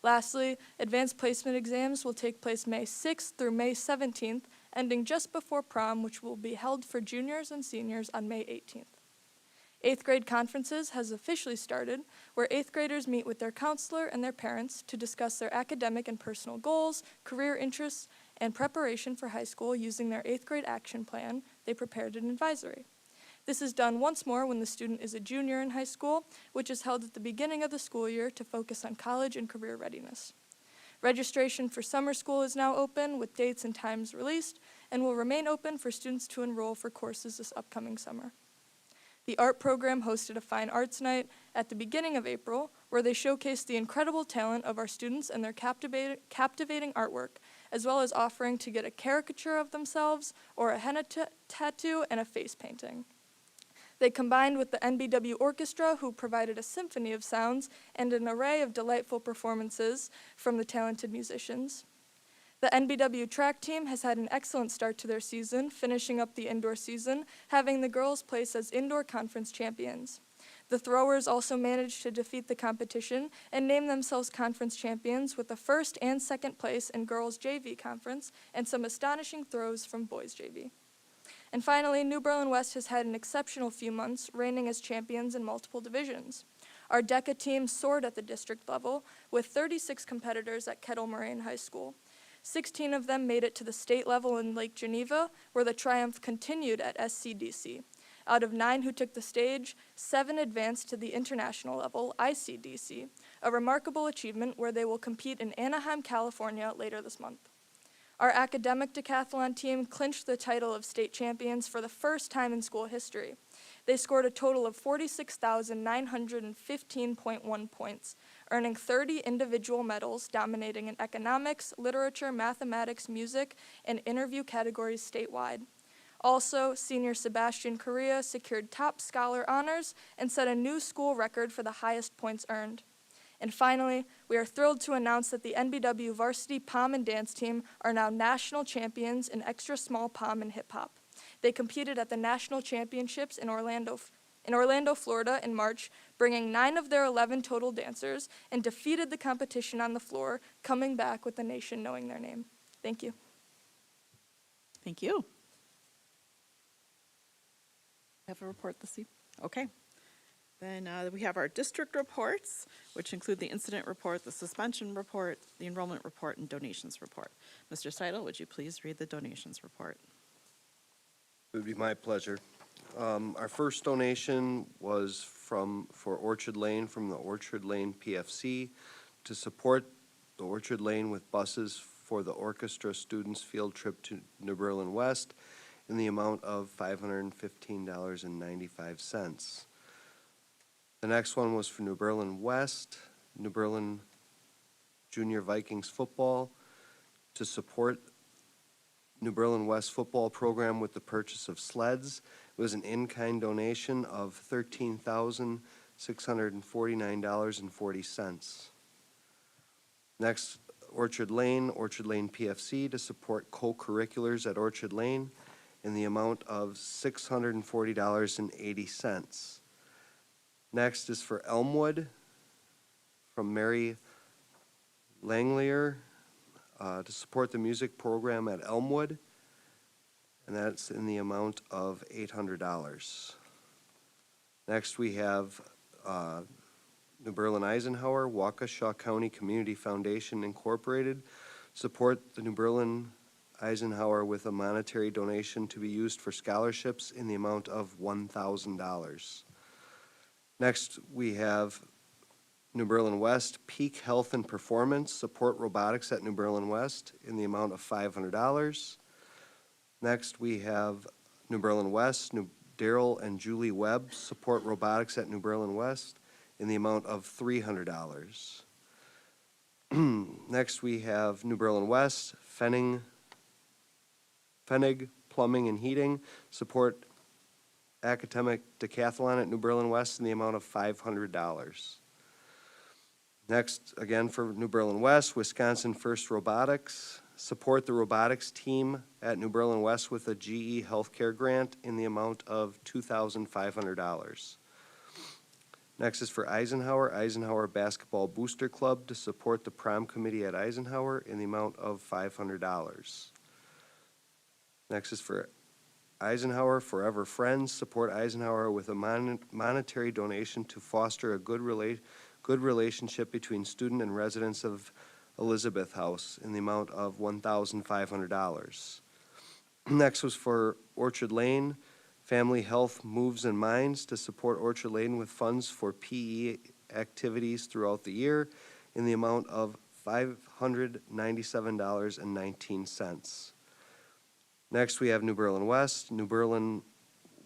Speaker 15: Lastly, advanced placement exams will take place May 6th through May 17th, ending just before prom, which will be held for juniors and seniors on May 18th. 8th grade conferences has officially started, where 8th graders meet with their counselor and their parents to discuss their academic and personal goals, career interests, and preparation for high school using their 8th grade action plan they prepared in advisory. This is done once more when the student is a junior in high school, which is held at the beginning of the school year to focus on college and career readiness. Registration for summer school is now open with dates and times released and will remain open for students to enroll for courses this upcoming summer. The art program hosted a fine arts night at the beginning of April where they showcased the incredible talent of our students and their captivating artwork, as well as offering to get a caricature of themselves or a henna tattoo and a face painting. They combined with the NBW Orchestra, who provided a symphony of sounds and an array of delightful performances from the talented musicians. The NBW track team has had an excellent start to their season, finishing up the indoor season, having the girls place as indoor conference champions. The throwers also managed to defeat the competition and name themselves conference champions with the first and second place in girls JV conference and some astonishing throws from boys JV. And finally, New Berlin West has had an exceptional few months, reigning as champions in multiple divisions. Our DECA team soared at the district level with 36 competitors at Kettle Moraine High School. 16 of them made it to the state level in Lake Geneva, where the triumph continued at SCDC. Out of 9 who took the stage, 7 advanced to the international level, ICDC, a remarkable achievement where they will compete in Anaheim, California later this month. Our academic decathlon team clinched the title of state champions for the first time in school history. They scored a total of 46,915.1 points, earning 30 individual medals, dominating in economics, literature, mathematics, music, and interview categories statewide. Also, senior Sebastian Correa secured top scholar honors and set a new school record for the highest points earned. And finally, we are thrilled to announce that the NBW varsity pom and dance team are now national champions in extra small pom and hip hop. They competed at the national championships in Orlando in Orlando, Florida in March, bringing 9 of their 11 total dancers, and defeated the competition on the floor, coming back with the nation knowing their name. Thank you.
Speaker 1: Thank you. Have a report this evening? Okay. Then we have our district reports, which include the incident report, the suspension report, the enrollment report, and donations report. Mr. Seidel, would you please read the donations report?
Speaker 3: It would be my pleasure. Our first donation was for Orchard Lane from the Orchard Lane PFC to support the Orchard Lane with buses for the orchestra students' field trip to New Berlin West in the amount of $515.95. The next one was for New Berlin West, New Berlin Junior Vikings football to support New Berlin West football program with the purchase of sleds. It was an in-kind donation of $13,649.40. Next, Orchard Lane PFC to support co-curriculars at Orchard Lane in the amount of $640.80. Next is for Elmwood from Mary Langlier to support the music program at Elmwood, and that's in the amount of $800. Next, we have New Berlin Eisenhower, Waukesha County Community Foundation Incorporated, support the New Berlin Eisenhower with a monetary donation to be used for scholarships in the amount of $1,000. Next, we have New Berlin West, Peak Health and Performance, support robotics at New Berlin West in the amount of $500. Next, we have New Berlin West, Daryl and Julie Webb, support robotics at New Berlin West in the amount of $300. Next, we have New Berlin West, Pfennig Plumbing and Heating, support academic decathlon at New Berlin West in the amount of $500. Next, again for New Berlin West, Wisconsin First Robotics, support the robotics team at New Berlin West with a GE Healthcare grant in the amount of $2,500. Next is for Eisenhower Basketball Booster Club to support the prom committee at Eisenhower in the amount of $500. Next is for Eisenhower Forever Friends, support Eisenhower with a monetary donation to foster a good relationship between student and residents of Elizabeth House in the amount of $1,500. Next was for Orchard Lane, Family Health Moves and Minds to support Orchard Lane with funds for PE activities throughout the year in the amount of $597.19. Next, we have New Berlin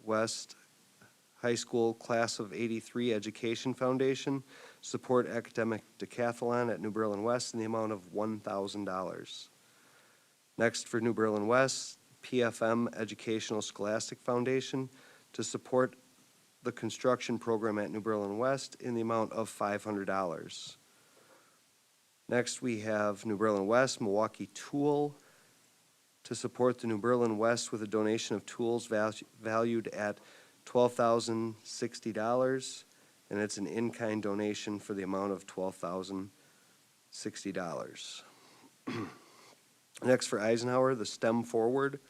Speaker 3: West High School Class of '83 Education Foundation, support academic decathlon at New Berlin West in the amount of $1,000. Next, for New Berlin West, PFM Educational Scholastic Foundation to support the construction program at New Berlin West in the amount of $500. Next, we have New Berlin West Milwaukee Tool to support the New Berlin West with a donation of tools valued at $12,060, and it's an in-kind donation for the amount of $12,060. Next, for Eisenhower, the STEM Forward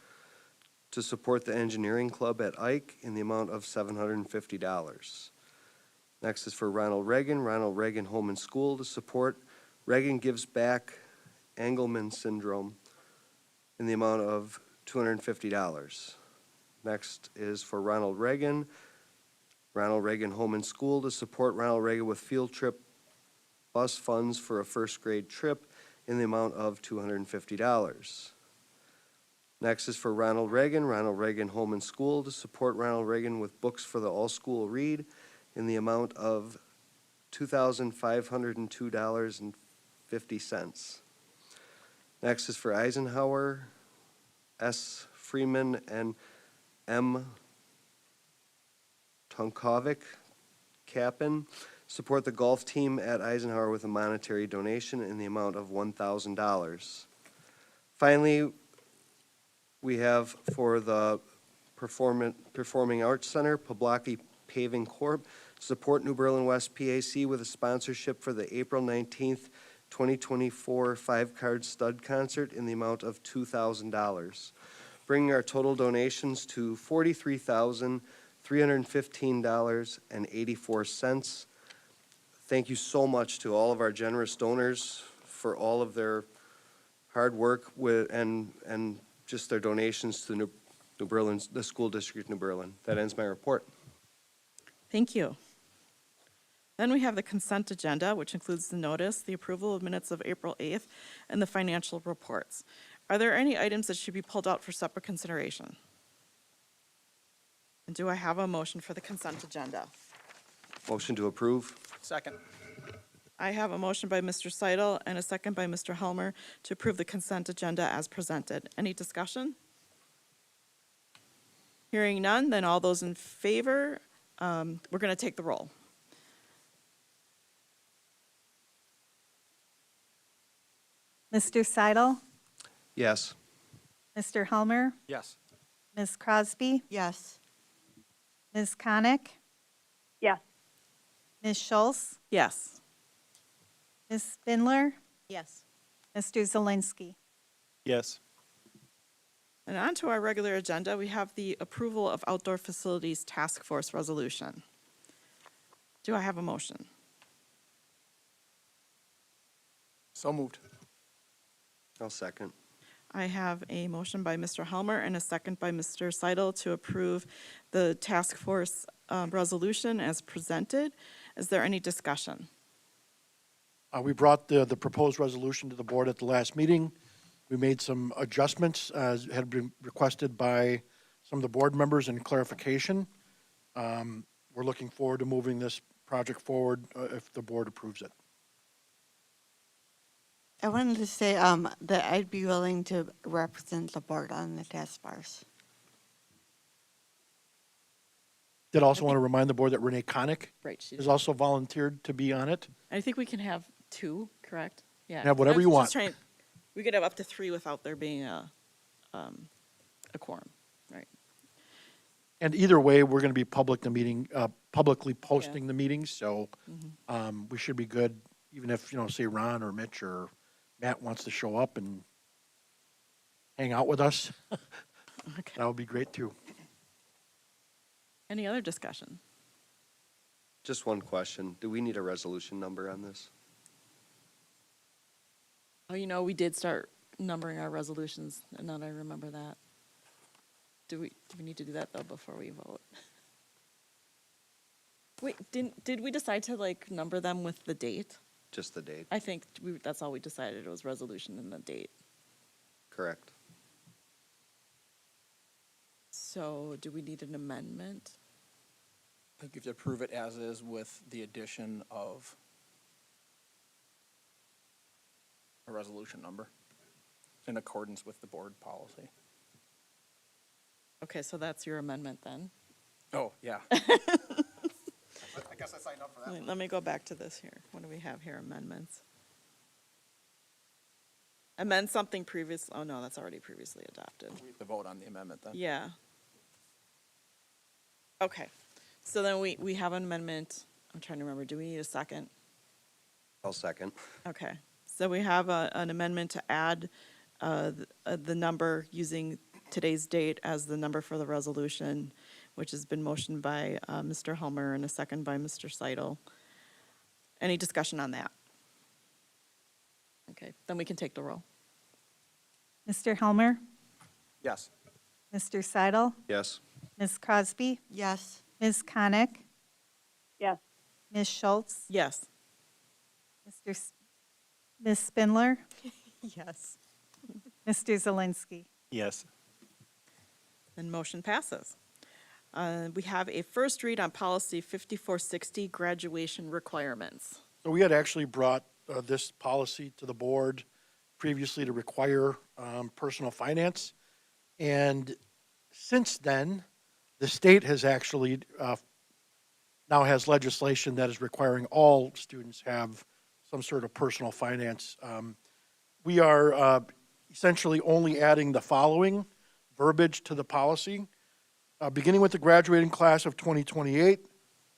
Speaker 3: to support the engineering club at Ike in the amount of $750. Next is for Ronald Reagan Home and School to support Reagan Gives Back Engelman Syndrome in the amount of $250. Next is for Ronald Reagan Home and School to support Ronald Reagan with field trip bus funds for a first grade trip in the amount of $250. Next is for Ronald Reagan Home and School to support Ronald Reagan with books for the all-school read in the amount of $2,502.50. Next is for Eisenhower, S. Freeman, and M. Tonkovic Kaplan, support the golf team at Eisenhower with a monetary donation in the amount of $1,000. Finally, we have for the Performing Arts Center, Poblocki Paving Corp. to support New Berlin West PAC with a sponsorship for the April 19th, 2024 five-card stud concert in the amount of $2,000, bringing our total donations to $43,315.84. Thank you so much to all of our generous donors for all of their hard work and just their donations to New Berlin, the school district of New Berlin. That ends my report.
Speaker 1: Thank you. Then we have the consent agenda, which includes the notice, the approval of minutes of April 8th, and the financial reports. Are there any items that should be pulled out for separate consideration? And do I have a motion for the consent agenda?
Speaker 3: Motion to approve.
Speaker 10: Second.
Speaker 1: I have a motion by Mr. Seidel and a second by Mr. Helmer to approve the consent agenda as presented. Any discussion? Hearing none, then all those in favor, we're going to take the roll.
Speaker 2: Mr. Seidel,
Speaker 3: Yes.
Speaker 2: Mr. Helmer,
Speaker 10: Yes.
Speaker 2: Ms. Crosby,
Speaker 6: Yes.
Speaker 2: Ms. Konick,
Speaker 7: Yes.
Speaker 2: Ms. Schultz,
Speaker 1: Yes.
Speaker 2: Ms. Spindler,
Speaker 1: Yes.
Speaker 2: Mr. Zelinski.
Speaker 10: Yes.
Speaker 1: And on to our regular agenda, we have the approval of Outdoor Facilities Task Force Resolution. Do I have a motion?
Speaker 10: So moved.
Speaker 3: I'll second.
Speaker 1: I have a motion by Mr. Helmer and a second by Mr. Seidel to approve the task force resolution as presented. Is there any discussion?
Speaker 9: We brought the proposed resolution to the board at the last meeting. We made some adjustments, as had been requested by some of the board members in clarification. We're looking forward to moving this project forward if the board approves it.
Speaker 6: I wanted to say that I'd be willing to represent the board on the task force.
Speaker 9: Did also want to remind the board that Renee Konick
Speaker 1: Right. She
Speaker 9: has also volunteered to be on it.
Speaker 1: I think we can have two, correct? Yeah.
Speaker 9: Have whatever
Speaker 1: I'm
Speaker 9: you
Speaker 1: just
Speaker 9: want.
Speaker 1: trying- We could have up to three without there being a quorum, right?
Speaker 9: And either way, we're going to be publicly posting the meetings, so we should be good, even if, say Ron or Mitch or Matt wants to show up and hang out with us.
Speaker 1: Okay.
Speaker 9: That would be great, too.
Speaker 1: Any other discussion?
Speaker 3: Just one question. Do we need a resolution number on this?
Speaker 1: Oh, we did start numbering our resolutions, and now that I remember that. Do we need to do that, though, before we vote? Wait, did we decide to, number them with the date?
Speaker 3: Just the date.
Speaker 1: I think that's all we decided, it was resolution and the date.
Speaker 3: Correct.
Speaker 1: So do we need an amendment?
Speaker 16: I think you have to approve it as is with the addition of a resolution number in accordance with the board policy.
Speaker 1: Okay, so that's your amendment then.
Speaker 16: Oh, yeah.
Speaker 10: I guess I signed up for that.
Speaker 1: Let me go back to this here. What do we have here? Amendments. Amend something previous, oh no, that's already previously adopted.
Speaker 16: We have to vote on the amendment then.
Speaker 1: Yeah. Okay, so then we have an amendment. I'm trying to remember, do we need a second?
Speaker 3: I'll second.
Speaker 1: Okay, so we have an amendment to add the number using today's date as the number for the resolution, which has been motioned by Mr. Helmer and a second by Mr. Seidel. Any discussion on that? Okay, then we can take the roll.
Speaker 2: Mr. Helmer,
Speaker 16: Yes.
Speaker 2: Mr. Seidel,
Speaker 3: Yes.
Speaker 2: Ms. Crosby,
Speaker 6: Yes.
Speaker 2: Ms. Konick,
Speaker 7: Yes.
Speaker 2: Ms. Schultz,
Speaker 1: Yes.
Speaker 2: Ms. Spindler,
Speaker 1: Yes.
Speaker 2: Mr. Zelinski.
Speaker 10: Yes.
Speaker 1: Then motion passes. We have a first read on policy 5460, graduation requirements.
Speaker 9: So we had actually brought this policy to the board previously to require personal finance. And since then, the state has actually now has legislation that is requiring all students have some sort of personal finance. We are essentially only adding the following verbiage to the policy. Beginning with the graduating class of 2028,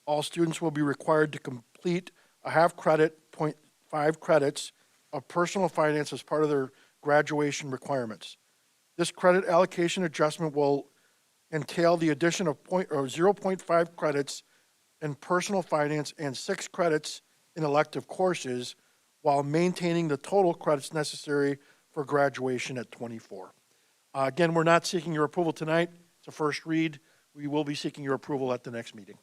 Speaker 9: all students will be required to complete a half credit, 0.5 credits of personal finance as part of their graduation requirements. This credit allocation adjustment will entail the addition of 0.5 credits in personal finance and 6 credits in elective courses while maintaining the total credits necessary for graduation at 24. Again, we're not seeking your approval tonight. It's a first read. We will be seeking your approval at the next meeting.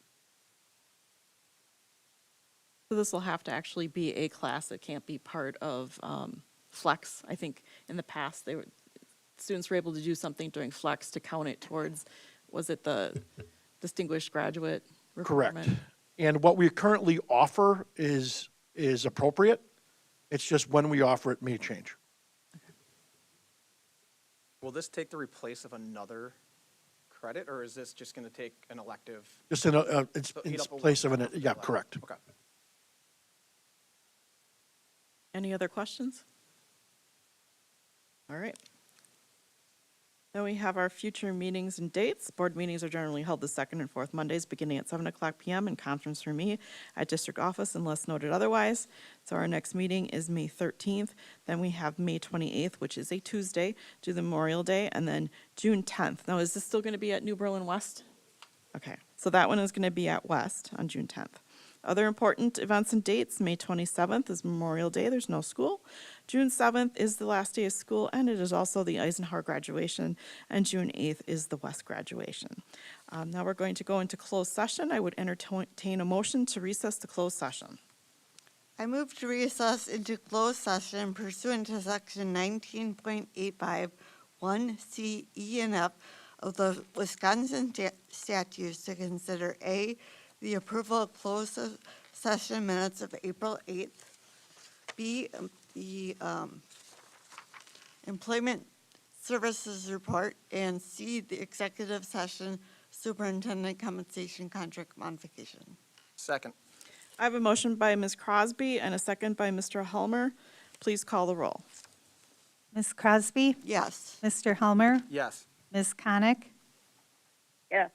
Speaker 1: So this will have to actually be a class. It can't be part of Flex. I think in the past, students were able to do something during Flex to count it towards, was it the distinguished graduate requirement?
Speaker 9: Correct. And what we currently offer is appropriate. It's just when we offer it may change.
Speaker 16: Will this take the replace of another credit, or is this just going to take an elective?
Speaker 9: Just it's
Speaker 16: So
Speaker 9: in
Speaker 16: eat up a
Speaker 9: place of
Speaker 16: one-
Speaker 9: an, yeah, correct.
Speaker 16: Okay.
Speaker 1: Any other questions? All right. Then we have our future meetings and dates. Board meetings are generally held the second and fourth Mondays, beginning at 7:00 p.m. in conference room E at district office unless noted otherwise. So our next meeting is May 13th. Then we have May 28th, which is a Tuesday, to the Memorial Day, and then June 10th. Now, is this still going to be at New Berlin West? Okay, so that one is going to be at West on June 10th. Other important events and dates, May 27th is Memorial Day, there's no school. June 7th is the last day of school, and it is also the Eisenhower graduation, and June 8th is the West graduation. Now we're going to go into closed session. I would entertain a motion to recess to closed session.
Speaker 6: I move to recess into closed session pursuant to section 19.85, 1C, E, and F of the Wisconsin statutes to consider A, the approval of closed session minutes of April 8th, B, the employment services report, and C, the executive session superintendent compensation contract modification.
Speaker 16: Second.
Speaker 1: I have a motion by Ms. Crosby and a second by Mr. Helmer. Please call the roll.
Speaker 2: Ms. Crosby?
Speaker 6: Yes.
Speaker 2: Mr. Helmer?
Speaker 16: Yes.
Speaker 2: Ms. Konick?
Speaker 7: Yes.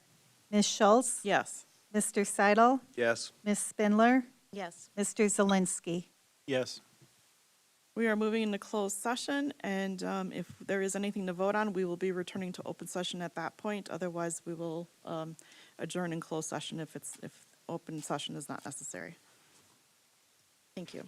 Speaker 2: Ms. Schultz?
Speaker 1: Yes.
Speaker 2: Mr. Seidel?
Speaker 3: Yes.
Speaker 2: Ms. Spindler?
Speaker 1: Yes.
Speaker 2: Mr. Zelinski?
Speaker 9: Yes.
Speaker 1: We are moving into closed session, and if there is anything to vote on, we will be returning to open session at that point. Otherwise, we will adjourn in closed session if open session is not necessary. Thank you.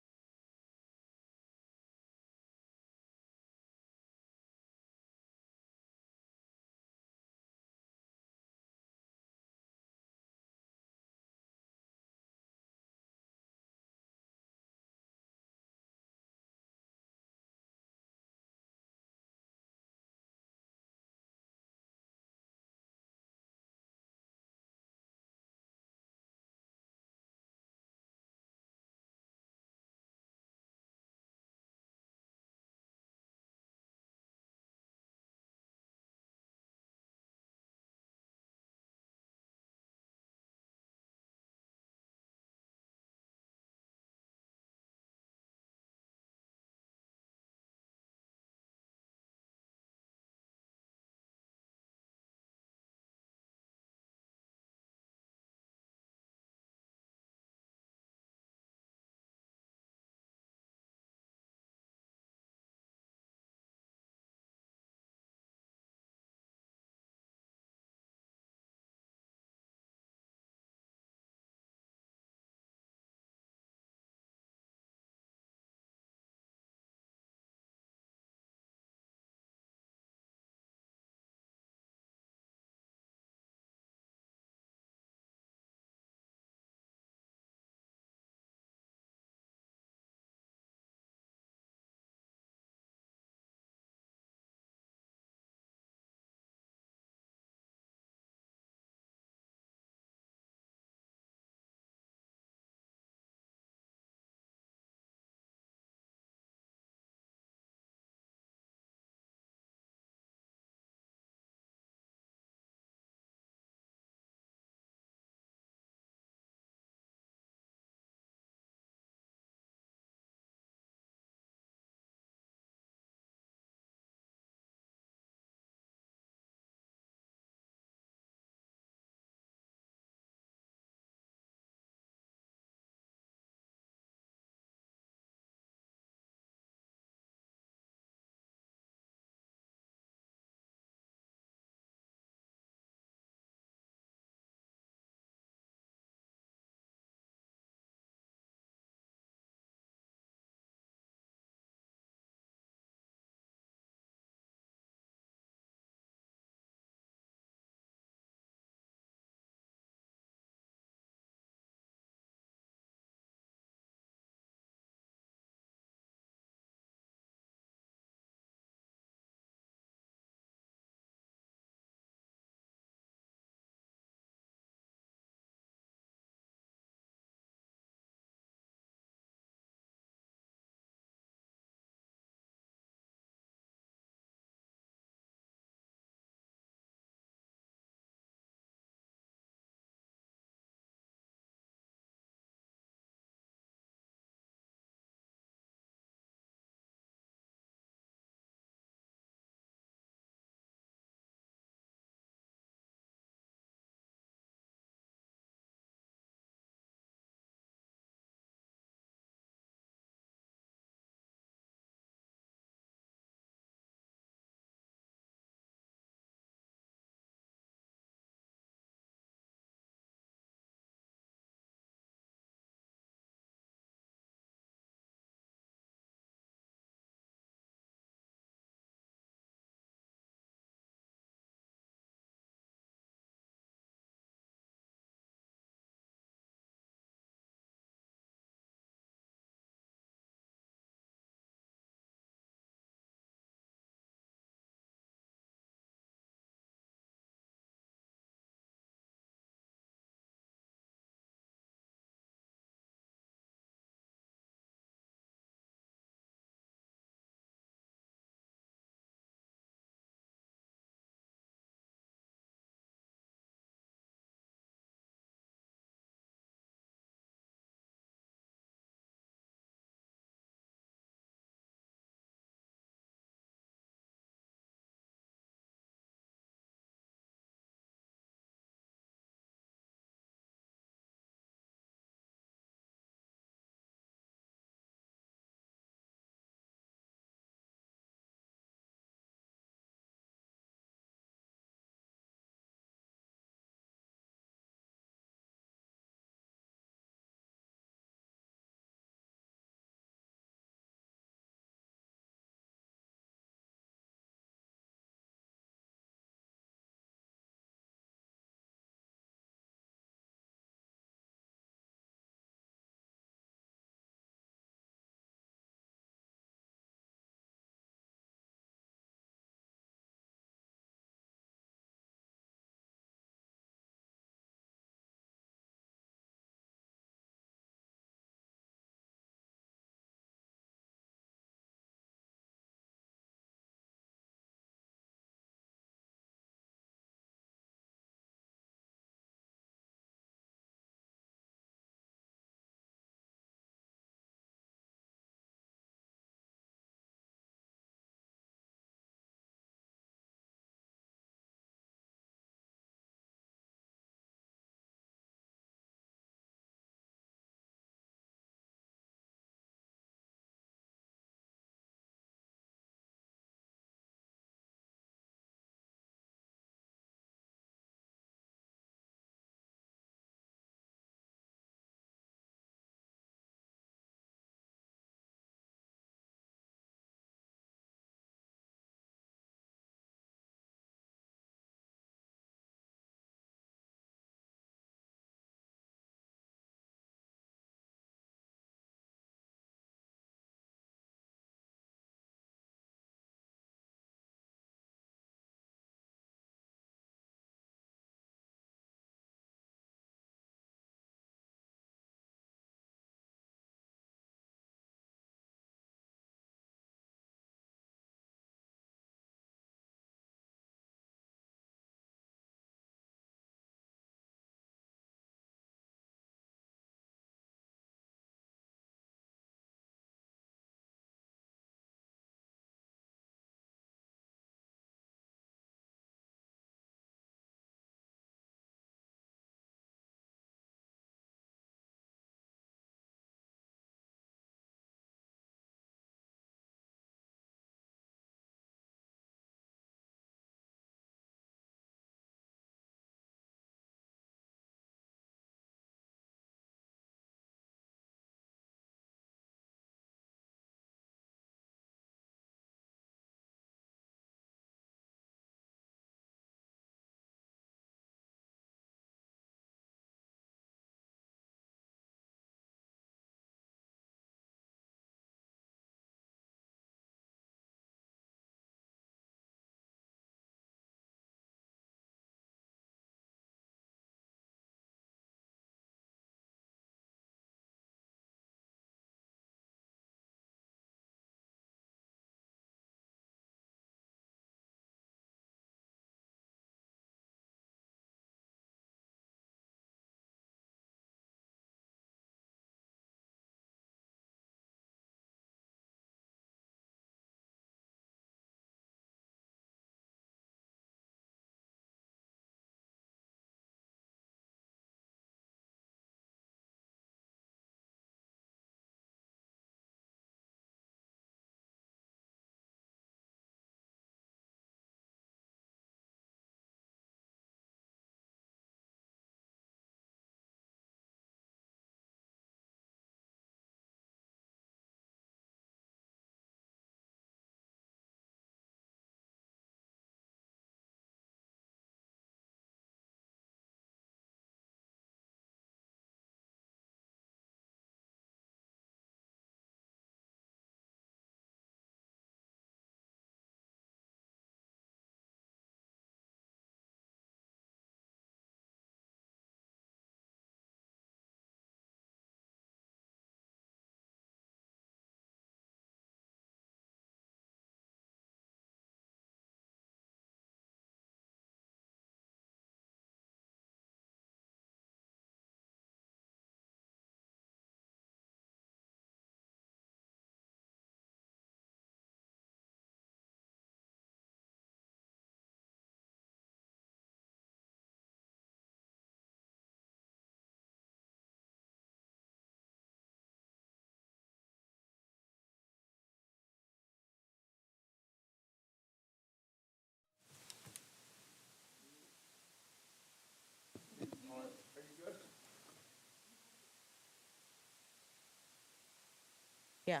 Speaker 1: Yeah.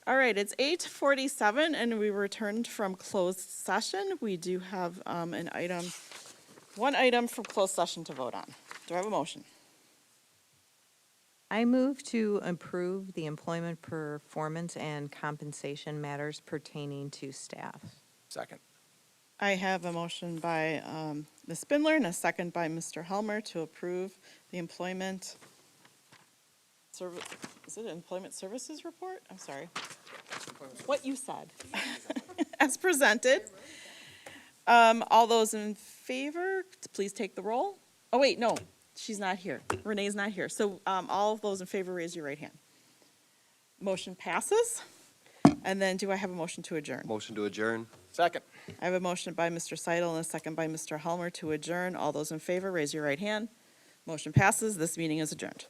Speaker 1: All right, it's 8:47 and we returned from closed session. We do have one item from closed session to vote on. Do I have a motion?
Speaker 17: I move to approve the employment performance and compensation matters pertaining to staff.
Speaker 16: Second.
Speaker 1: I have a motion by Ms. Spindler and a second by Mr. Helmer to approve the employment is it employment services report? I'm sorry. What you said. As presented. All those in favor, please take the roll. Oh, wait, no, she's not here. Renee's not here. So all of those in favor, raise your right hand. Motion passes. And then do I have a motion to adjourn?
Speaker 3: Motion to adjourn.
Speaker 16: Second.
Speaker 1: I have a motion by Mr. Seidel and a second by Mr. Helmer to adjourn. All those in favor, raise your right hand. Motion passes. This meeting is adjourned.